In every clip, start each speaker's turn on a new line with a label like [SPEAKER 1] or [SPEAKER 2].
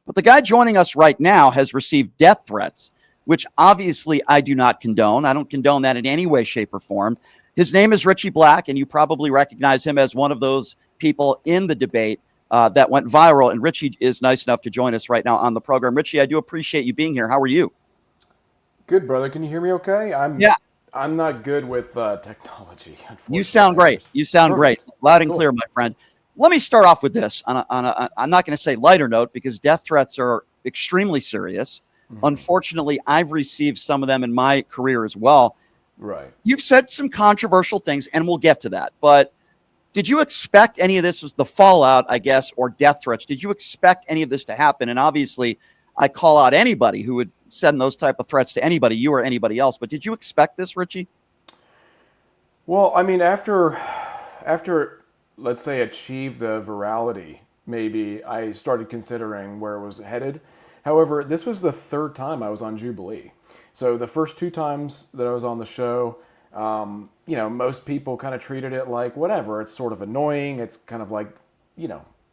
[SPEAKER 1] But the guy joining us right now has received death threats, which obviously I do not condone. I don't condone that in any way, shape, or form. His name is Richie Black, and you probably recognize him as one of those people in the debate that went viral. And Richie is nice enough to join us right now on the program. Richie, I do appreciate you being here. How are you?
[SPEAKER 2] Good, brother. Can you hear me okay?
[SPEAKER 1] Yeah,
[SPEAKER 2] I'm not good with technology,
[SPEAKER 1] you
[SPEAKER 2] unfortunately.
[SPEAKER 1] sound great. You sound great.
[SPEAKER 2] Perfect.
[SPEAKER 1] Loud and clear,
[SPEAKER 2] Cool.
[SPEAKER 1] my friend. Let me start off with this I'm not going to say lighter note because death threats are extremely serious. Unfortunately, I've received some of them in my career as well.
[SPEAKER 2] Right.
[SPEAKER 1] You've said some controversial things, and we'll get to that. But did you expect any of this as the fallout, I guess, or death threats? Did you expect any of this to happen? And obviously, I call out anybody who would send those type of threats to anybody, you or anybody else. But did you expect this, Richie?
[SPEAKER 2] Well, I mean, after let's say achieve the virality, maybe I started considering where it was headed. However, this was the third time I was on Jubilee. So the first two times that I was on the show, most people kind of treated it like whatever. It's sort of annoying. It's kind of like,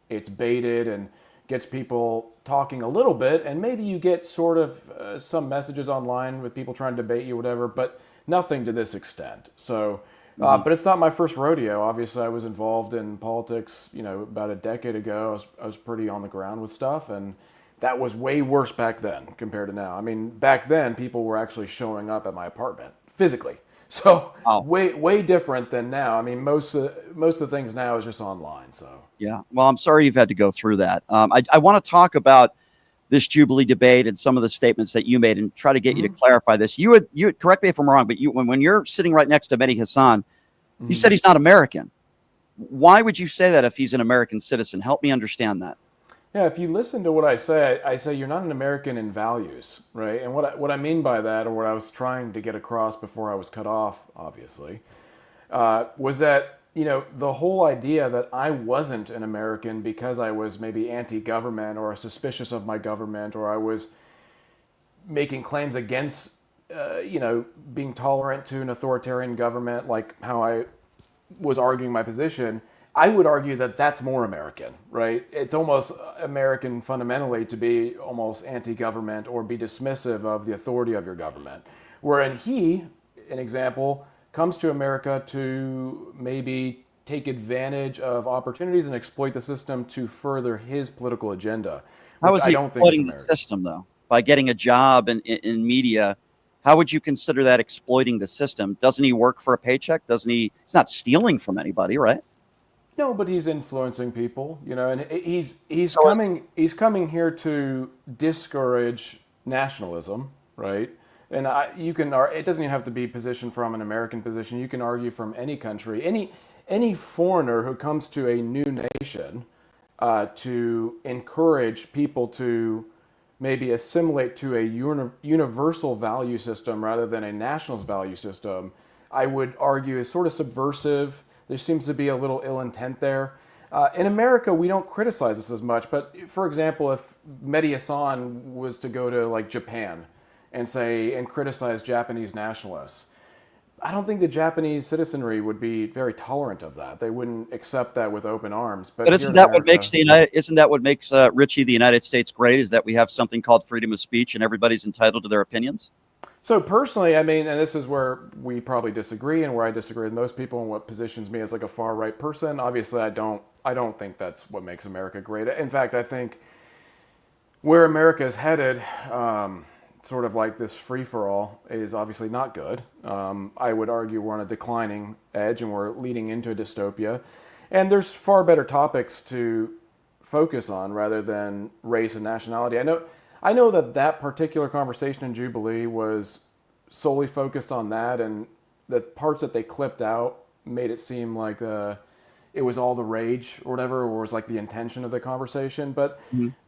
[SPEAKER 2] it's baited and gets people talking a little bit, and maybe you get sort of some messages online with people trying to debate you, whatever, but nothing to this extent. So, but it's not my first rodeo. Obviously, I was involved in politics, about a decade ago. I was pretty on the ground with stuff, and that was way worse back then compared to now. I mean, back then, people were actually showing up at my apartment physically. So
[SPEAKER 1] Oh,
[SPEAKER 2] way different than now. I mean, most of the things now is just online. So
[SPEAKER 1] yeah. Well, I'm sorry you've had to go through that. I want to talk about this Jubilee debate and some of the statements that you made and try to get you to clarify this. You would correct me if I'm wrong, but when you're sitting right next to Mehdi Hassan, you said he's not American. Why would you say that if he's an American citizen? Help me understand that.
[SPEAKER 2] yeah, if you listen to what I say you're not an American in values, right? And what I mean by that, or what I was trying to get across before I was cut off, obviously, was that the whole idea that I wasn't an American because I was maybe anti-government or suspicious of my government, or I was making claims against, being tolerant to an authoritarian government, like how I was arguing my position. I would argue that that's more American, right? It's almost American fundamentally to be almost anti-government or be dismissive of the authority of your government. Wherein he, an example, comes to America to maybe take advantage of opportunities and exploit the system to further his political agenda,
[SPEAKER 1] How
[SPEAKER 2] which
[SPEAKER 1] is
[SPEAKER 2] I
[SPEAKER 1] he
[SPEAKER 2] don't think is
[SPEAKER 1] exploiting the
[SPEAKER 2] American.
[SPEAKER 1] system, though? By getting a job in media, how would you consider that exploiting the system? Doesn't he work for a paycheck? Doesn't he? He's not stealing from anybody, right?
[SPEAKER 2] No, but he's influencing people, and he's
[SPEAKER 1] So,
[SPEAKER 2] coming here to discourage nationalism, right? And it doesn't even have to be positioned from an American position. You can argue from any country, any foreigner who comes to a new nation to encourage people to maybe assimilate to a universal value system rather than a nationalist value system, I would argue is sort of subversive. There seems to be a little ill intent there. In America, we don't criticize this as much, but for example, if Mehdi Hassan was to go to like Japan and criticize Japanese nationalists, I don't think the Japanese citizenry would be very tolerant of that. They wouldn't accept that with open arms. But
[SPEAKER 1] but
[SPEAKER 2] here
[SPEAKER 1] isn't
[SPEAKER 2] in
[SPEAKER 1] that what makes
[SPEAKER 2] America,
[SPEAKER 1] the United? Isn't that what makes Richie the United States great? Is that we have something called freedom of speech and everybody's entitled to their opinions?
[SPEAKER 2] so personally, I mean, and this is where we probably disagree, and where I disagree with most people, and what positions me as like a far right person. Obviously, I don't think that's what makes America great. In fact, I think where America is headed, sort of like this free for all, is obviously not good. I would argue we're on a declining edge, and we're leading into a dystopia. And there's far better topics to focus on rather than race and nationality. I know that particular conversation in Jubilee was solely focused on that, and the parts that they clipped out made it seem like it was all the rage or whatever, or was like the intention of the conversation. But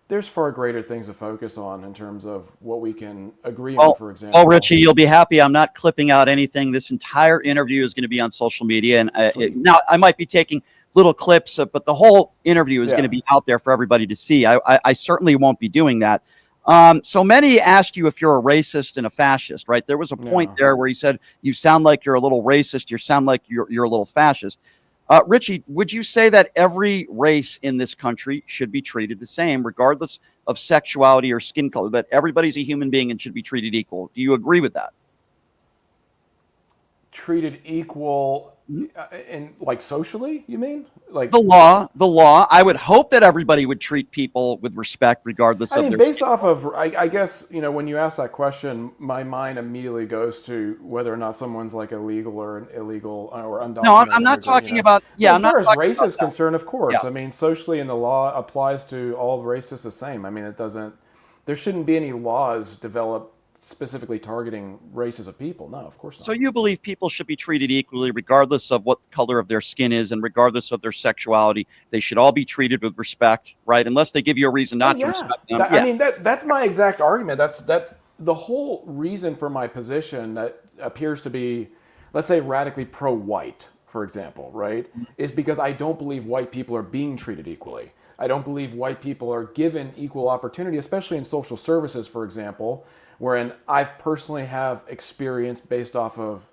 [SPEAKER 2] there's far greater things to focus on in terms of what we can agree on, for
[SPEAKER 1] Richie,
[SPEAKER 2] example.
[SPEAKER 1] you'll be happy. I'm not clipping out anything. This entire interview is going to be on social media, and
[SPEAKER 2] Sweet.
[SPEAKER 1] now I might be taking little clips, but the whole interview is going
[SPEAKER 2] Yeah.
[SPEAKER 1] to be out there for everybody to see. I certainly won't be doing that. So many asked you if you're a racist and a fascist, right? There was a point
[SPEAKER 2] Yeah.
[SPEAKER 1] there where he said, you sound like you're a little racist. You sound like you're a little fascist. Richie, would you say that every race in this country should be treated the same, regardless of sexuality or skin color, that everybody's a human being and should be treated equal. Do you agree with that?
[SPEAKER 2] Treated equal, and like socially, you mean? Like
[SPEAKER 1] The law. I would hope that everybody would treat people with respect, regardless of their
[SPEAKER 2] based
[SPEAKER 1] skin.
[SPEAKER 2] off of, I guess, when you ask that question, my mind immediately goes to whether or not someone's like illegal or illegal or undocumented.
[SPEAKER 1] No, I'm not talking about. Yeah,
[SPEAKER 2] as
[SPEAKER 1] I'm
[SPEAKER 2] far
[SPEAKER 1] not
[SPEAKER 2] as
[SPEAKER 1] talking
[SPEAKER 2] race
[SPEAKER 1] about
[SPEAKER 2] is
[SPEAKER 1] that.
[SPEAKER 2] concerned, of course.
[SPEAKER 1] Yeah.
[SPEAKER 2] I mean, socially, and the law applies to all races the same. I mean, it doesn't. There shouldn't be any laws developed specifically targeting races of people. No, of course not.
[SPEAKER 1] So you believe people should be treated equally, regardless of what color of their skin is, and regardless of their sexuality. They should all be treated with respect, right? Unless they give you a reason not to respect them.
[SPEAKER 2] I mean, that's my exact argument. That's the whole reason for my position that appears to be, let's say, radically pro-white, for example, right? Is because I don't believe white people are being treated equally. I don't believe white people are given equal opportunity, especially in social services, for example, wherein I've personally have experience based off of,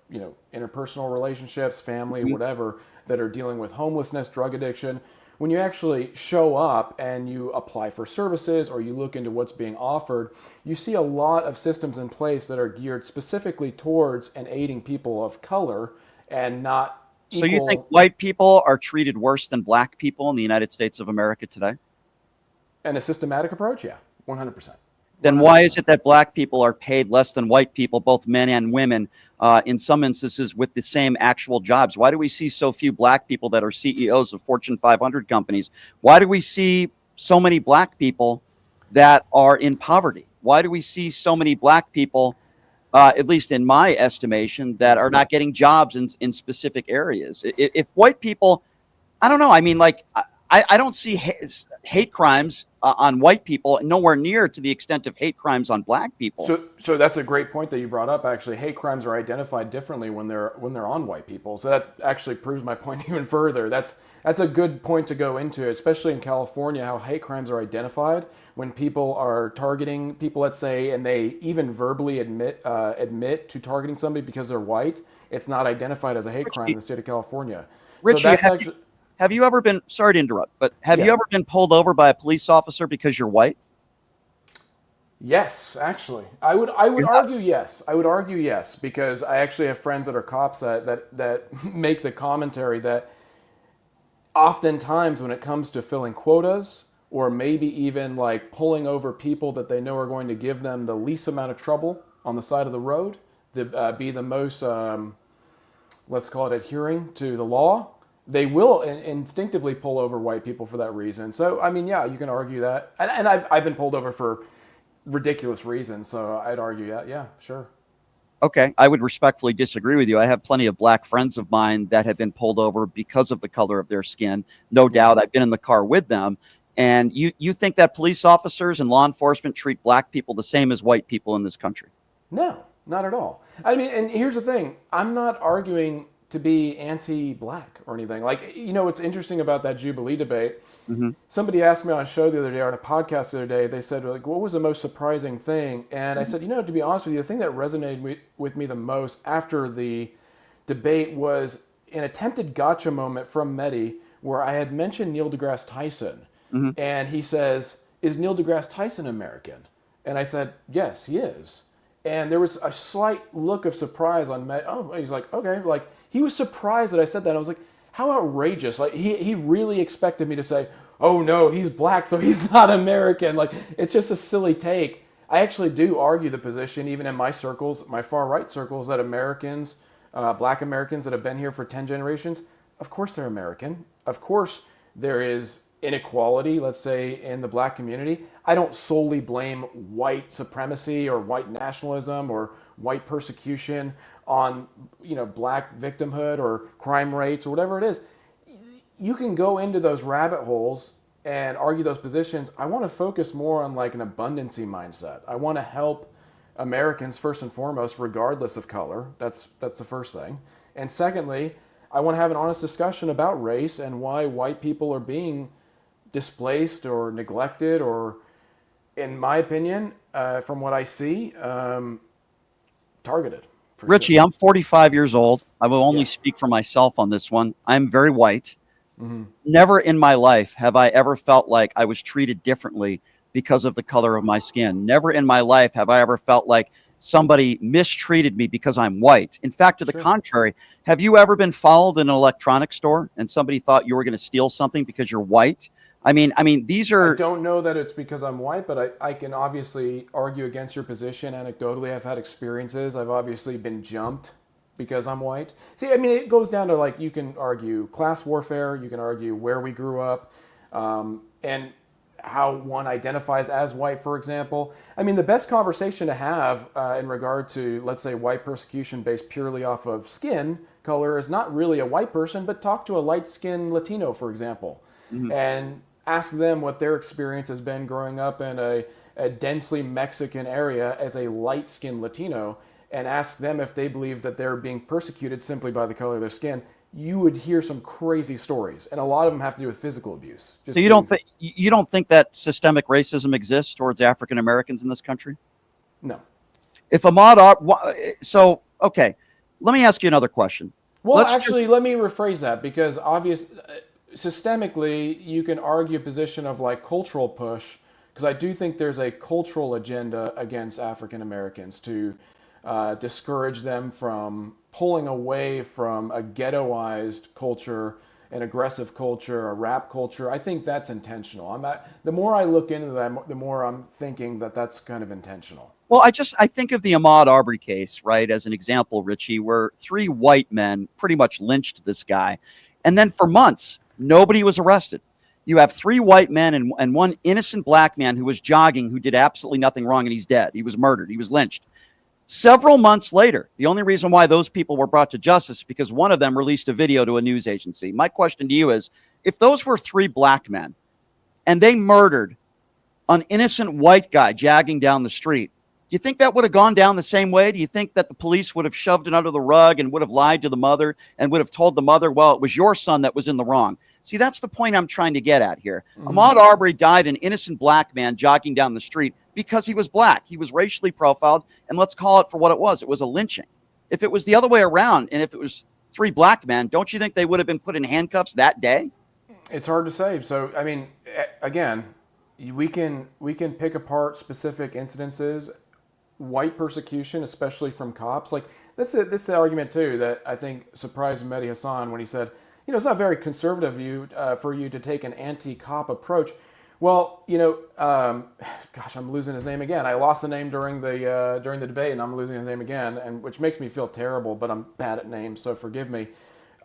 [SPEAKER 2] interpersonal relationships, family, whatever, that are dealing with homelessness, drug addiction. When you actually show up and you apply for services or you look into what's being offered, you see a lot of systems in place that are geared specifically towards and aiding people of color and not equal.
[SPEAKER 1] So you think white people are treated worse than black people in the United States of America today?
[SPEAKER 2] And a systematic approach? Yeah, 100%.
[SPEAKER 1] Then why is it that black people are paid less than white people, both men and women, in some instances with the same actual jobs? Why do we see so few black people that are CEOs of Fortune 500 companies? Why do we see so many black people that are in poverty? Why do we see so many black people, at least in my estimation, that are not getting jobs in specific areas? If white people, I don't know. I mean, like, I don't see hate crimes on white people, nowhere near to the extent of hate crimes on black people.
[SPEAKER 2] So that's a great point that you brought up. Actually, hate crimes are identified differently when they're on white people. So that actually proves my point even further. That's a good point to go into, especially in California, how hate crimes are identified when people are targeting people, let's say, and they even verbally admit to targeting somebody because they're white. It's not identified as a hate crime in the state of California.
[SPEAKER 1] Richie,
[SPEAKER 2] so that's actually.
[SPEAKER 1] Have you ever been, sorry to interrupt, but have you ever been pulled over by a police officer because you're white?
[SPEAKER 2] Yes, actually. I would argue yes. I would argue yes, because I actually have friends that are cops that make the commentary that oftentimes when it comes to filling quotas or maybe even like pulling over people that they know are going to give them the least amount of trouble on the side of the road, be the most, let's call it adhering to the law, they will instinctively pull over white people for that reason. So, I mean, yeah, you can argue that. And I've been pulled over for ridiculous reasons, so I'd argue that, yeah, sure.
[SPEAKER 1] Okay, I would respectfully disagree with you. I have plenty of black friends of mine that have been pulled over because of the color of their skin. No doubt, I've been in the car with them. And you think that police officers and law enforcement treat black people the same as white people in this country?
[SPEAKER 2] No, not at all. I mean, and here's the thing. I'm not arguing to be anti-black or anything. Like, what's interesting about that Jubilee debate, somebody asked me on a show the other day, or on a podcast the other day, they said, like, what was the most surprising thing? And I said, to be honest with you, the thing that resonated with me the most after the debate was an attempted gotcha moment from Mehdi, where I had mentioned Neil deGrasse Tyson. And he says, is Neil deGrasse Tyson American? And I said, yes, he is. And there was a slight look of surprise on Mehdi. Oh, he's like, okay, like, he was surprised that I said that. I was like, how outrageous. Like, he really expected me to say, oh no, he's black, so he's not American. Like, it's just a silly take. I actually do argue the position, even in my circles, my far right circles, that Americans, black Americans that have been here for 10 generations, of course they're American. Of course there is inequality, let's say, in the black community. I don't solely blame white supremacy or white nationalism or white persecution on black victimhood or crime rates or whatever it is. You can go into those rabbit holes and argue those positions. I want to focus more on like an abundancy mindset. I want to help Americans first and foremost, regardless of color. That's the first thing. And secondly, I want to have an honest discussion about race and why white people are being displaced or neglected or, in my opinion, from what I see, targeted.
[SPEAKER 1] Richie, sure. I'm 45 years old. I will only speak for myself on this one. I'm very white. Never in my life have I ever felt like I was treated differently because of the color of my skin. Never in my life have I ever felt like somebody mistreated me because I'm white. In fact, to the contrary, have you ever been followed in an electronics store and somebody thought you were going to steal something because you're white? I mean, these are.
[SPEAKER 2] I don't know that it's because I'm white, but I can obviously argue against your position. Anecdotally, I've had experiences. I've obviously been jumped because I'm white. See, I mean, it goes down to, like, you can argue class warfare, you can argue where we grew up, and how one identifies as white, for example. I mean, the best conversation to have in regard to, let's say, white persecution based purely off of skin color is not really a white person, but talk to a light-skinned Latino, for example, and ask them what their experience has been growing up in a densely Mexican area as a light-skinned Latino, and ask them if they believe that they're being persecuted simply by the color of their skin. You would hear some crazy stories, and a lot of them have to do with physical abuse.
[SPEAKER 1] So you don't think that systemic racism exists towards African Americans in this country?
[SPEAKER 2] No.
[SPEAKER 1] If so okay, let me ask you another question.
[SPEAKER 2] Well, let me rephrase that, because systemically, you can argue a position of, like, cultural push, because I do think there's a cultural agenda against African Americans to discourage them from pulling away from a ghettoized culture, an aggressive culture, a rap culture. I think that's intentional. The more I look into that, the more I'm thinking that that's kind of intentional.
[SPEAKER 1] Well, I think of the Ahmaud Arbery case, right, as an example, Richie, where 3 white men pretty much lynched this guy. And then for months, nobody was arrested. You have 3 white men and 1 innocent black man who was jogging, who did absolutely nothing wrong, and he's dead. He was murdered. He was lynched. Several months later, the only reason why those people were brought to justice is because one of them released a video to a news agency. My question to you is, if those were 3 black men and they murdered an innocent white guy jogging down the street, do you think that would have gone down the same way? Do you think that the police would have shoved it under the rug and would have lied to the mother and would have told the mother, well, it was your son that was in the wrong? See, that's the point I'm trying to get at here. Ahmaud Arbery died an innocent black man jogging down the street because he was black. He was racially profiled, and let's call it for what it was. It was a lynching. If it was the other way around, and if it was 3 black men, don't you think they would have been put in handcuffs that day?
[SPEAKER 2] It's hard to say. So, I mean, again, we can pick apart specific incidences. White persecution, especially from cops, like this is the argument too that I think surprised Mehdi Hassan when he said, it's not very conservative of you for you to take an anti-cop approach. Well, gosh, I'm losing his name again. I lost the name during the debate, and I'm losing his name again, and which makes me feel terrible. But I'm bad at names, so forgive me.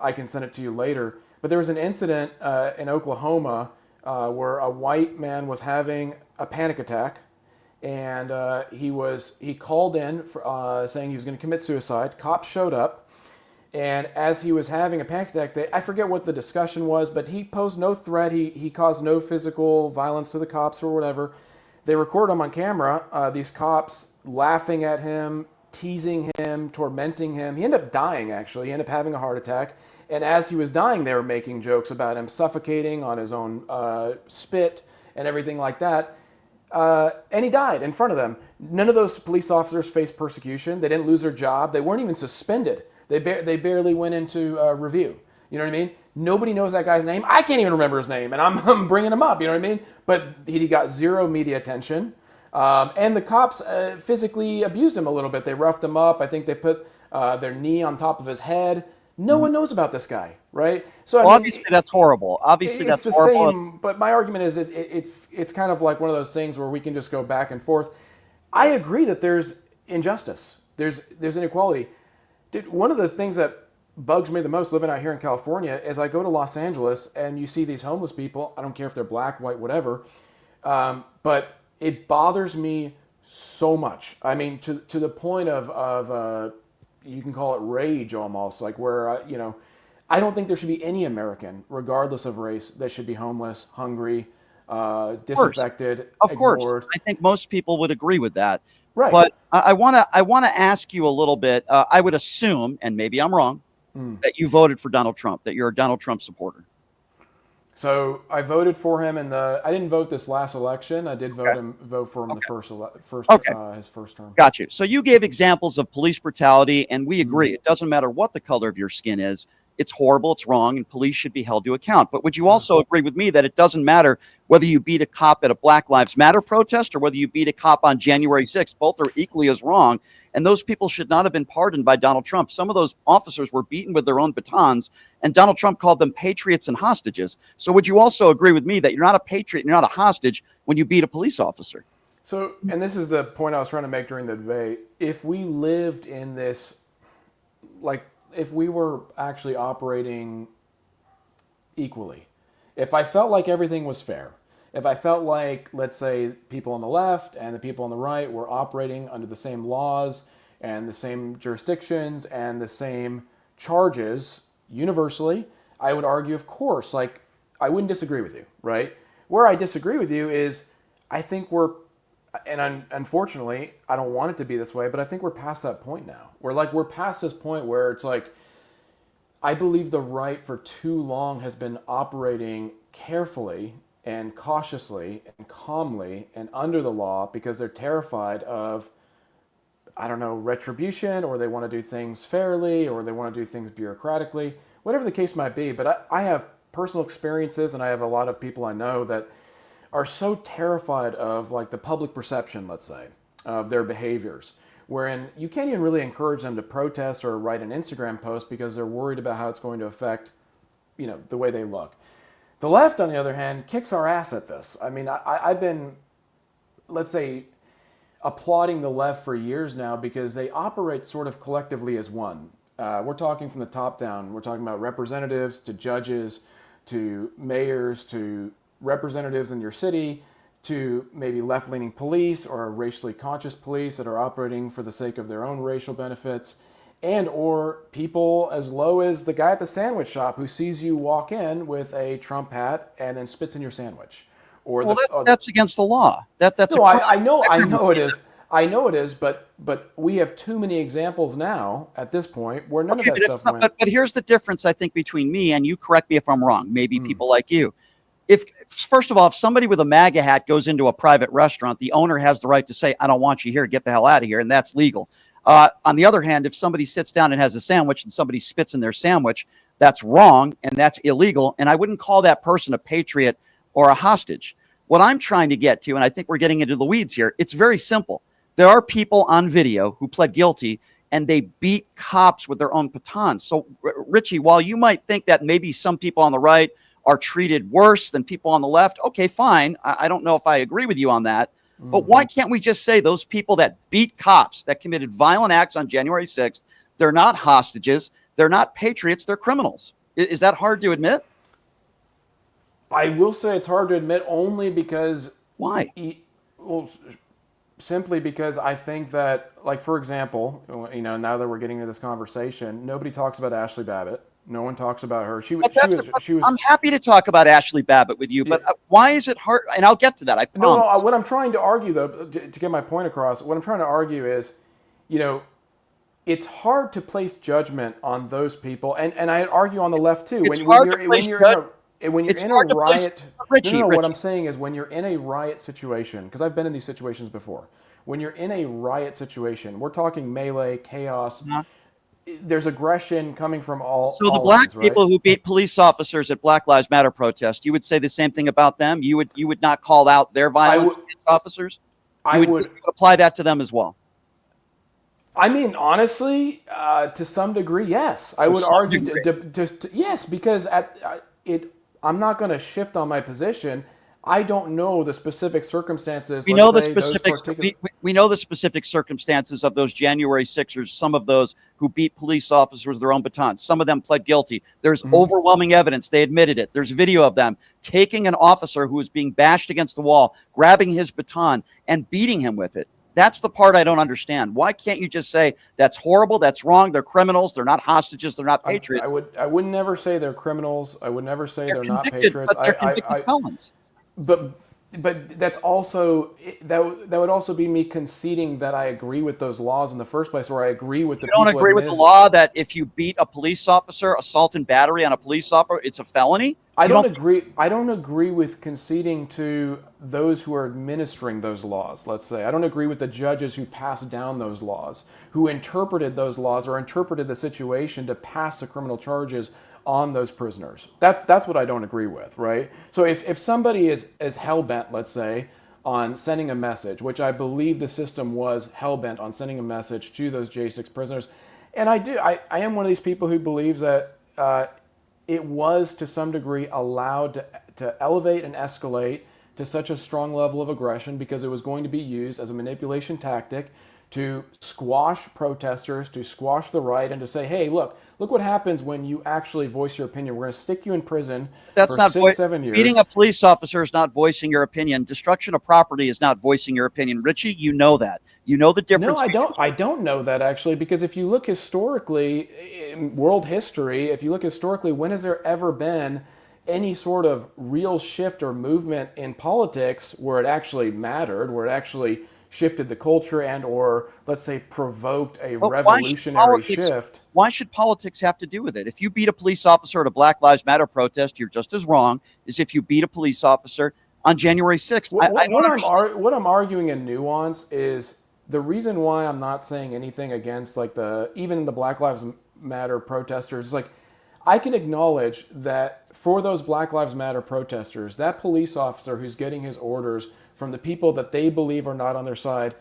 [SPEAKER 2] I can send it to you later. But there was an incident in Oklahoma where a white man was having a panic attack. And he called in saying he was going to commit suicide. Cops showed up, and as he was having a panic attack, I forget what the discussion was, but he posed no threat. He caused no physical violence to the cops or whatever. They recorded him on camera. These cops laughing at him, teasing him, tormenting him. He ended up dying. Actually, he ended up having a heart attack. And as he was dying, they were making jokes about him suffocating on his own spit and everything like that. And he died in front of them. None of those police officers faced persecution. They didn't lose their job. They weren't even suspended. They barely went into review. You know what I mean? Nobody knows that guy's name. I can't even remember his name, and I'm bringing him up. You know what I mean? But he got 0 media attention. And the cops physically abused him a little bit. They roughed him up. I think they put their knee on top of his head. No one knows about this guy, right? So I mean,
[SPEAKER 1] obviously that's horrible. Obviously that's horrible.
[SPEAKER 2] Same, but my argument is it's kind of like one of those things where we can just go back and forth. I agree that there's injustice. There's inequality. Dude, one of the things that bugs me the most living out here in California is I go to Los Angeles and you see these homeless people. I don't care if they're black, white, whatever, but it bothers me so much. I mean, to the point of you can call it rage almost, like where, I don't think there should be any American, regardless of race, that should be homeless, hungry, disaffected,
[SPEAKER 1] of course.
[SPEAKER 2] ignored.
[SPEAKER 1] I think most people would agree with that.
[SPEAKER 2] Right.
[SPEAKER 1] But I want to ask you a little bit. I would assume, and maybe I'm wrong, that you voted for Donald Trump, that you're a Donald Trump supporter.
[SPEAKER 2] So I voted for him I didn't vote this last election. I did vote for him his first term.
[SPEAKER 1] Got you. So you gave examples of police brutality, and we agree. It doesn't matter what the color of your skin is. it's horrible, it's wrong, and police should be held to account. But would you also agree with me that it doesn't matter whether you beat a cop at a Black Lives Matter protest or whether you beat a cop on January 6th? Both are equally as wrong, and those people should not have been pardoned by Donald Trump. Some of those officers were beaten with their own batons, and Donald Trump called them patriots and hostages. So would you also agree with me that you're not a patriot, you're not a hostage when you beat a police officer?
[SPEAKER 2] So, and this is the point I was trying to make during the debate. If we lived in this, like, if we were actually operating equally, if I felt like everything was fair, if I felt like, let's say, people on the left and the people on the right were operating under the same laws and the same jurisdictions and the same charges universally, I would argue, of course, like, I wouldn't disagree with you, right? Where I disagree with you is I think unfortunately, I don't want it to be this way, but I think we're past that point now. We're past this point where it's like, I believe the right for too long has been operating carefully and cautiously and calmly and under the law because they're terrified of, I don't know, retribution, or they want to do things fairly, or they want to do things bureaucratically, whatever the case might be. But I have personal experiences, and I have a lot of people I know that are so terrified of, like, the public perception, let's say, of their behaviors, wherein you can't even really encourage them to protest or write an Instagram post because they're worried about how it's going to affect, the way they look. The left, on the other hand, kicks our ass at this. I mean, I've been, let's say, applauding the left for years now because they operate sort of collectively as one. We're talking from the top down. We're talking about representatives to judges to mayors to representatives in your city to maybe left-leaning police or racially conscious police that are operating for the sake of their own racial benefits, and or people as low as the guy at the sandwich shop who sees you walk in with a Trump hat and then spits in your sandwich. Or
[SPEAKER 1] That's against the law. That's
[SPEAKER 2] no, I know it is. I know it is, but we have too many examples now at this point where none of that stuff went.
[SPEAKER 1] But here's the difference, I think, between me and you. Correct me if I'm wrong. Maybe people like you. If first of all, if somebody with a MAGA hat goes into a private restaurant, the owner has the right to say, "I don't want you here. Get the hell out of here," and that's legal. On the other hand, if somebody sits down and has a sandwich and somebody spits in their sandwich, that's wrong and that's illegal. And I wouldn't call that person a patriot or a hostage. What I'm trying to get to, and I think we're getting into the weeds here, it's very simple. There are people on video who pled guilty and they beat cops with their own batons. So, Richie, while you might think that maybe some people on the right are treated worse than people on the left, okay, fine. I don't know if I agree with you on that. But why can't we just say those people that beat cops, that committed violent acts on January 6th, they're not hostages, they're not patriots, they're criminals? Is that hard to admit?
[SPEAKER 2] I will say it's hard to admit only because...
[SPEAKER 1] Why?
[SPEAKER 2] Well, simply because I think that, like, for example, now that we're getting into this conversation, nobody talks about Ashley Babbitt. No one talks about her. She was.
[SPEAKER 1] I'm happy to talk about Ashley Babbitt with you, but why is it hard? And I'll get to that. I promise.
[SPEAKER 2] No. What I'm trying to argue, though, to get my point across, what I'm trying to argue is, it's hard to place judgment on those people, and I argue on the left too. When you're in a riot.
[SPEAKER 1] Richie.
[SPEAKER 2] What I'm saying is when you're in a riot situation, because I've been in these situations before. When you're in a riot situation, we're talking melee, chaos. There's aggression coming from all.
[SPEAKER 1] So the black people who beat police officers at Black Lives Matter protest, you would say the same thing about them? You would not call out their violence against officers? You would apply that to them as well?
[SPEAKER 2] I mean, honestly, to some degree, yes. I would argue, yes, because I'm not going to shift on my position. I don't know the specific circumstances.
[SPEAKER 1] We know the specifics. We know the specific circumstances of those January 6ers. Some of those who beat police officers with their own batons. Some of them pled guilty. There's overwhelming evidence. They admitted it. There's video of them taking an officer who was being bashed against the wall, grabbing his baton and beating him with it. That's the part I don't understand. Why can't you just say that's horrible, that's wrong, they're criminals, they're not hostages, they're not patriots?
[SPEAKER 2] I would never say they're criminals. I would never say they're not
[SPEAKER 1] patriots. But they're convicted felons.
[SPEAKER 2] But that's also that would also be me conceding that I agree with those laws in the first place, or I agree with the.
[SPEAKER 1] You don't agree with the law that if you beat a police officer, assault and battery on a police officer, it's a felony?
[SPEAKER 2] I don't agree. I don't agree with conceding to those who are administering those laws. Let's say I don't agree with the judges who passed down those laws, who interpreted those laws or interpreted the situation to pass the criminal charges on those prisoners. That's what I don't agree with, right? So if somebody is hell-bent, let's say, on sending a message, which I believe the system was hell-bent on sending a message to those J6 prisoners, and I am one of these people who believes that it was to some degree allowed to elevate and escalate to such a strong level of aggression because it was going to be used as a manipulation tactic to squash protesters, to squash the right, and to say, hey, look what happens when you actually voice your opinion. We're going to stick you in prison
[SPEAKER 1] That's
[SPEAKER 2] for
[SPEAKER 1] not
[SPEAKER 2] 6-7 years.
[SPEAKER 1] Beating a police officer is not voicing your opinion. Destruction of property is not voicing your opinion. Richie, you know that. You know the difference.
[SPEAKER 2] No, I don't. I don't know that actually, because if you look historically in world history, when has there ever been any sort of real shift or movement in politics where it actually mattered, where it actually shifted the culture and or let's say provoked a revolutionary shift?
[SPEAKER 1] Why should politics have to do with it? If you beat a police officer at a Black Lives Matter protest, you're just as wrong as if you beat a police officer on January 6th.
[SPEAKER 2] What I'm arguing in nuance is the reason why I'm not saying anything against like even the Black Lives Matter protesters. Like, I can acknowledge that for those Black Lives Matter protesters, that police officer who's getting his orders from the people that they believe are not on their side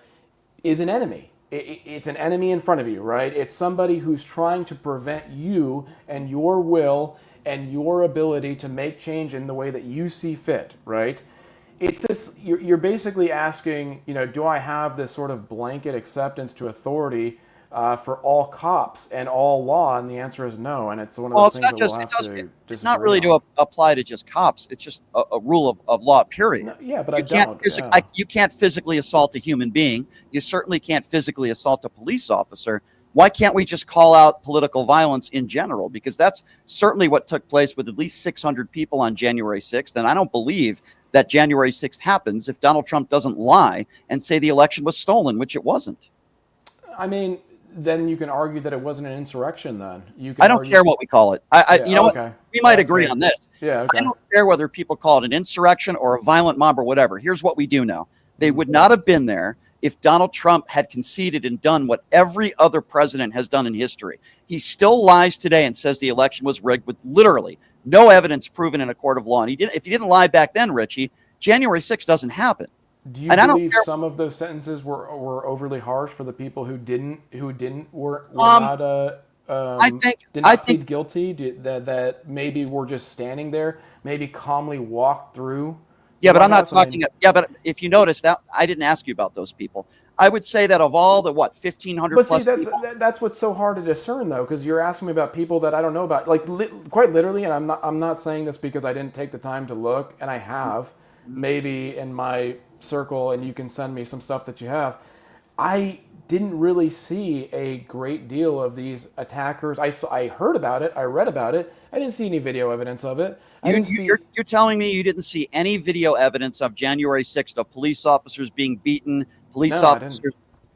[SPEAKER 2] is an enemy. It's an enemy in front of you, right? It's somebody who's trying to prevent you and your will and your ability to make change in the way that you see fit, right? It's this, you're basically asking, do I have this sort of blanket acceptance to authority for all cops and all law? And the answer is no. And it's one of those things that we'll have to disagree on.
[SPEAKER 1] It's not really to apply to just cops. It's just a rule of law, period.
[SPEAKER 2] No, yeah, but
[SPEAKER 1] you can't physically assault a human being. You certainly can't physically assault a police officer. Why can't we just call out political violence in general? Because that's certainly what took place with at least 600 people on January 6th. And I don't believe that January 6th happens if Donald Trump doesn't lie and say the election was stolen, which it wasn't.
[SPEAKER 2] I mean, then you can argue that it wasn't an insurrection then.
[SPEAKER 1] I don't care what we call it. What? We might agree on this.
[SPEAKER 2] Yeah, okay.
[SPEAKER 1] I don't care whether people call it an insurrection or a violent mob or whatever. Here's what we do know. They would not have been there if Donald Trump had conceded and done what every other president has done in history. He still lies today and says the election was rigged with literally no evidence proven in a court of law. And if he didn't lie back then, Richie, January 6th doesn't happen.
[SPEAKER 2] Do you believe some of those sentences were overly harsh for the people who didn't plead guilty? That maybe were just standing there, maybe calmly walked through.
[SPEAKER 1] Yeah, but I'm not talking. Yeah, but if you notice that, I didn't ask you about those people. I would say that of all the 1,500
[SPEAKER 2] but
[SPEAKER 1] plus
[SPEAKER 2] see, that's what's so hard to discern though, because you're asking me about people that I don't know about, like quite literally. And I'm not saying this because I didn't take the time to look, and I have maybe in my circle, and you can send me some stuff that you have. I didn't really see a great deal of these attackers. I heard about it. I read about it. I didn't see any video evidence of it.
[SPEAKER 1] You're telling me you didn't see any video evidence of January 6th of police officers being beaten, officers?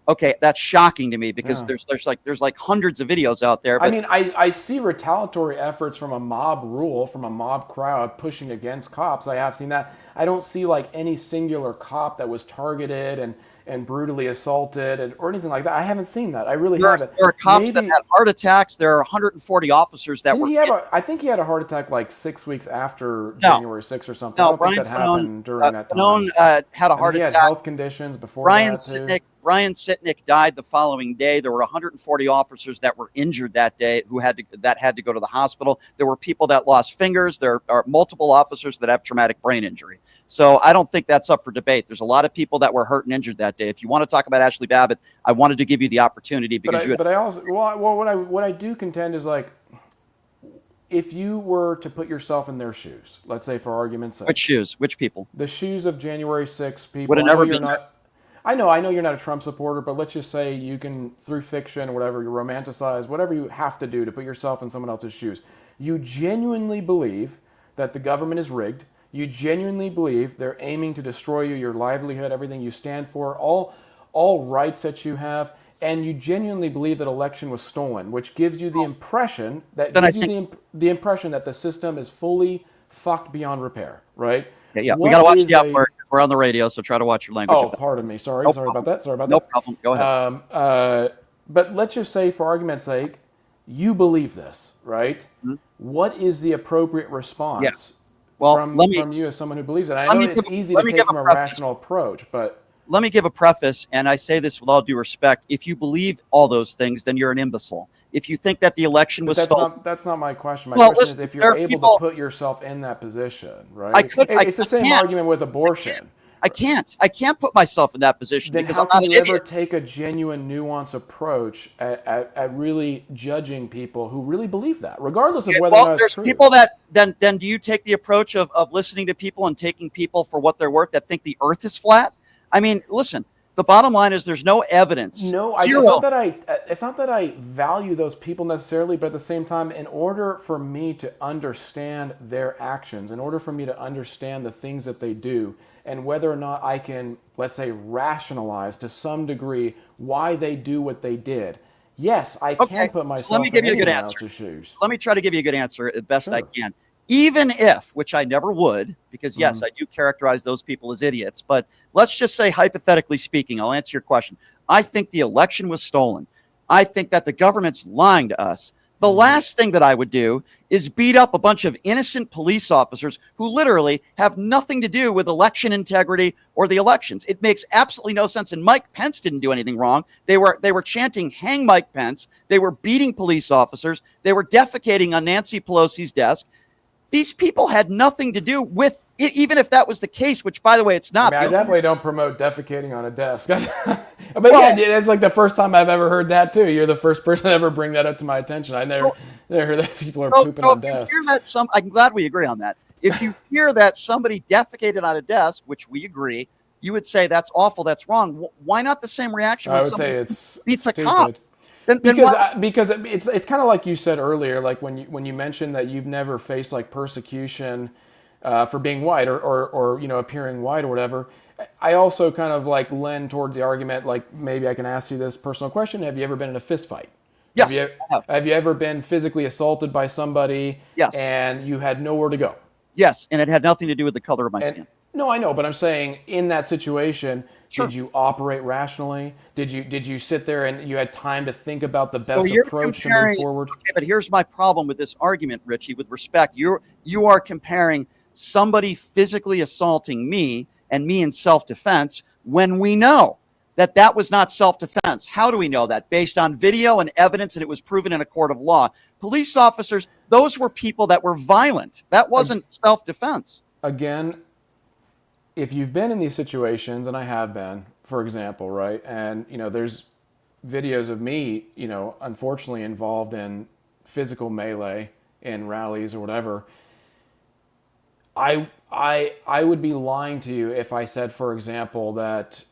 [SPEAKER 1] Okay, that's shocking to me because there's like hundreds of videos out there. But
[SPEAKER 2] I see retaliatory efforts from a mob crowd pushing against cops. I have seen that. I don't see like any singular cop that was targeted and brutally assaulted or anything like that. I haven't seen that. I really haven't.
[SPEAKER 1] There are cops that had heart attacks. There are 140 officers that were.
[SPEAKER 2] I think he had a heart attack like 6 weeks after January 6th or something.
[SPEAKER 1] No,
[SPEAKER 2] I don't think that happened during that time.
[SPEAKER 1] Had a heart attack.
[SPEAKER 2] He had health conditions before that.
[SPEAKER 1] Ryan Sitnick died the following day. There were 140 officers that were injured that day who had to go to the hospital. There were people that lost fingers. There are multiple officers that have traumatic brain injury. So I don't think that's up for debate. There's a lot of people that were hurt and injured that day. If you want to talk about Ashley Babbitt, I wanted to give you the opportunity because
[SPEAKER 2] what I do contend is like, if you were to put yourself in their shoes, let's say for argument's sake.
[SPEAKER 1] Which shoes? Which people?
[SPEAKER 2] The shoes of January 6th people.
[SPEAKER 1] Would have never been.
[SPEAKER 2] I know you're not a Trump supporter, but let's just say you can, through fiction or whatever, you romanticize, whatever you have to do to put yourself in someone else's shoes. You genuinely believe that the government is rigged. You genuinely believe they're aiming to destroy you, your livelihood, everything you stand for, all rights that you have, and you genuinely believe that election was stolen, which gives you the impression that the impression that the system is fully fucked beyond repair, right?
[SPEAKER 1] Yeah. We got to watch the outward. We're on the radio, so try to watch your language.
[SPEAKER 2] Oh, pardon me. Sorry about that.
[SPEAKER 1] No problem. Go ahead.
[SPEAKER 2] But let's just say, for argument's sake, you believe this, right?
[SPEAKER 1] Mhm.
[SPEAKER 2] What is the appropriate
[SPEAKER 1] Yeah.
[SPEAKER 2] response
[SPEAKER 1] Well,
[SPEAKER 2] from you as someone who believes it? I
[SPEAKER 1] let
[SPEAKER 2] know
[SPEAKER 1] me give
[SPEAKER 2] it's easy to
[SPEAKER 1] let me give
[SPEAKER 2] take
[SPEAKER 1] a
[SPEAKER 2] from a
[SPEAKER 1] preface.
[SPEAKER 2] rational approach, but
[SPEAKER 1] Let me give a preface, and I say this with all due respect. If you believe all those things, then you're an imbecile. If you think that the election was stolen,
[SPEAKER 2] that's not my question. My
[SPEAKER 1] well,
[SPEAKER 2] question is
[SPEAKER 1] listen,
[SPEAKER 2] if you're
[SPEAKER 1] there are
[SPEAKER 2] able to
[SPEAKER 1] people.
[SPEAKER 2] put yourself in that position,
[SPEAKER 1] I
[SPEAKER 2] right?
[SPEAKER 1] could.
[SPEAKER 2] It's the
[SPEAKER 1] I
[SPEAKER 2] same
[SPEAKER 1] can't.
[SPEAKER 2] argument with
[SPEAKER 1] I can't.
[SPEAKER 2] abortion.
[SPEAKER 1] I can't. I can't put myself in that position
[SPEAKER 2] Then
[SPEAKER 1] because
[SPEAKER 2] how
[SPEAKER 1] I'm
[SPEAKER 2] can
[SPEAKER 1] not an
[SPEAKER 2] you ever
[SPEAKER 1] idiot.
[SPEAKER 2] take a genuine, nuanced approach at really judging people who really believe that, regardless of whether or
[SPEAKER 1] Well,
[SPEAKER 2] not it's
[SPEAKER 1] there's
[SPEAKER 2] true?
[SPEAKER 1] people that then do you take the approach of listening to people and taking people for what they're worth that think the Earth is flat? I mean, listen. The bottom line is there's no evidence.
[SPEAKER 2] No,
[SPEAKER 1] Zero.
[SPEAKER 2] it's not that I value those people necessarily, but at the same time, in order for me to understand their actions, in order for me to understand the things that they do, and whether or not I can, let's say, rationalize to some degree why they do what they did, yes, I
[SPEAKER 1] Okay.
[SPEAKER 2] can put
[SPEAKER 1] So let me
[SPEAKER 2] myself in
[SPEAKER 1] give you a good
[SPEAKER 2] anyone
[SPEAKER 1] answer.
[SPEAKER 2] else's shoes.
[SPEAKER 1] Let me try to give you a good answer as best I
[SPEAKER 2] Sure.
[SPEAKER 1] can. Even if, which I never would, because yes, I do characterize those people as idiots, but let's just say, hypothetically speaking, I'll answer your question. I think the election was stolen. I think that the government's lying to us. The last thing that I would do is beat up a bunch of innocent police officers who literally have nothing to do with election integrity or the elections. It makes absolutely no sense. And Mike Pence didn't do anything wrong. They were chanting, "Hang Mike Pence." They were beating police officers. They were defecating on Nancy Pelosi's desk. These people had nothing to do with it, even if that was the case, which, by the way, it's
[SPEAKER 2] I
[SPEAKER 1] not.
[SPEAKER 2] mean, I definitely don't promote defecating on a desk. But
[SPEAKER 1] Well,
[SPEAKER 2] yeah, it's like the first time I've ever heard that too. You're the first person to ever bring that up to my attention. I
[SPEAKER 1] so,
[SPEAKER 2] never heard that people are
[SPEAKER 1] so,
[SPEAKER 2] pooping
[SPEAKER 1] so
[SPEAKER 2] on
[SPEAKER 1] if you hear
[SPEAKER 2] desks.
[SPEAKER 1] that I'm glad we agree on that. If you hear that somebody defecated on a desk, which we agree, you would say that's awful, that's wrong. Why not the same reaction
[SPEAKER 2] I
[SPEAKER 1] when
[SPEAKER 2] would say
[SPEAKER 1] somebody
[SPEAKER 2] it's
[SPEAKER 1] beats a cop?
[SPEAKER 2] stupid.
[SPEAKER 1] Then why?
[SPEAKER 2] Because it's kind of like you said earlier, like when you mentioned that you've never faced like persecution for being white or appearing white or whatever. I also kind of like lend toward the argument, like maybe I can ask you this personal question: have you ever been in a fist fight? Have
[SPEAKER 1] Yes,
[SPEAKER 2] you
[SPEAKER 1] I have.
[SPEAKER 2] have you ever been physically assaulted by somebody
[SPEAKER 1] Yes,
[SPEAKER 2] and you had nowhere to go?
[SPEAKER 1] yes, and it had nothing to do with the color of my
[SPEAKER 2] And
[SPEAKER 1] skin.
[SPEAKER 2] no, I know, but I'm saying in that situation,
[SPEAKER 1] Sure.
[SPEAKER 2] did you operate rationally? Did you sit there and you had time to think about the
[SPEAKER 1] So
[SPEAKER 2] best
[SPEAKER 1] you're
[SPEAKER 2] approach to move
[SPEAKER 1] comparing.
[SPEAKER 2] forward?
[SPEAKER 1] Okay, but here's my problem with this argument, Richie. With respect, you are comparing somebody physically assaulting me and me in self-defense when we know that that was not self-defense. How do we know that? Based on video and evidence, and it was proven in a court of law. Police officers, those were people that were violent. That wasn't self-defense.
[SPEAKER 2] Again, if you've been in these situations, and I have been, for example, right, and there's videos of me, unfortunately involved in physical melee in rallies or whatever. I would be lying to you if I said, for example, that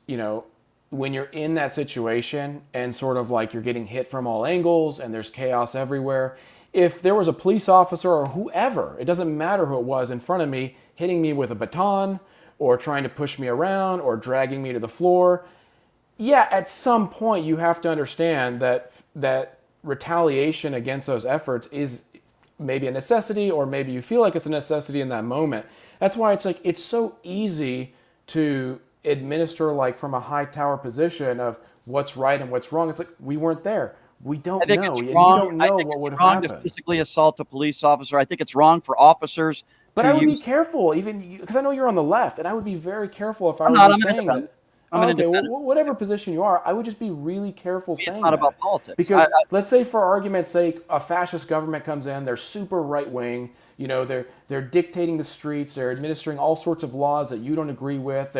[SPEAKER 2] when you're in that situation and sort of like you're getting hit from all angles and there's chaos everywhere, if there was a police officer or whoever, it doesn't matter who it was in front of me, hitting me with a baton or trying to push me around or dragging me to the floor, yeah, at some point you have to understand that retaliation against those efforts is maybe a necessity, or maybe you feel like it's a necessity in that moment. That's why it's like it's so easy to administer like from a high tower position of what's right and what's wrong. It's like we weren't there. We
[SPEAKER 1] I
[SPEAKER 2] don't
[SPEAKER 1] think
[SPEAKER 2] know,
[SPEAKER 1] it's
[SPEAKER 2] and you
[SPEAKER 1] wrong.
[SPEAKER 2] don't
[SPEAKER 1] I
[SPEAKER 2] know
[SPEAKER 1] think
[SPEAKER 2] what
[SPEAKER 1] it's
[SPEAKER 2] would have
[SPEAKER 1] wrong to
[SPEAKER 2] happened.
[SPEAKER 1] physically assault a police officer. I think it's wrong for officers
[SPEAKER 2] But
[SPEAKER 1] to
[SPEAKER 2] I would be
[SPEAKER 1] use.
[SPEAKER 2] careful, even because I know you're on the left, and I would be very careful if I
[SPEAKER 1] I'm
[SPEAKER 2] were
[SPEAKER 1] not.
[SPEAKER 2] you
[SPEAKER 1] I'm an
[SPEAKER 2] saying
[SPEAKER 1] independent.
[SPEAKER 2] that.
[SPEAKER 1] I'm an
[SPEAKER 2] Oh, okay, well,
[SPEAKER 1] independent.
[SPEAKER 2] whatever position you are, I would just be really careful
[SPEAKER 1] It's
[SPEAKER 2] saying
[SPEAKER 1] not about
[SPEAKER 2] that.
[SPEAKER 1] politics.
[SPEAKER 2] Because let's say, for argument's sake, a fascist government comes in, they're super right wing, they're dictating the streets, they're administering all sorts of laws that you don't agree with.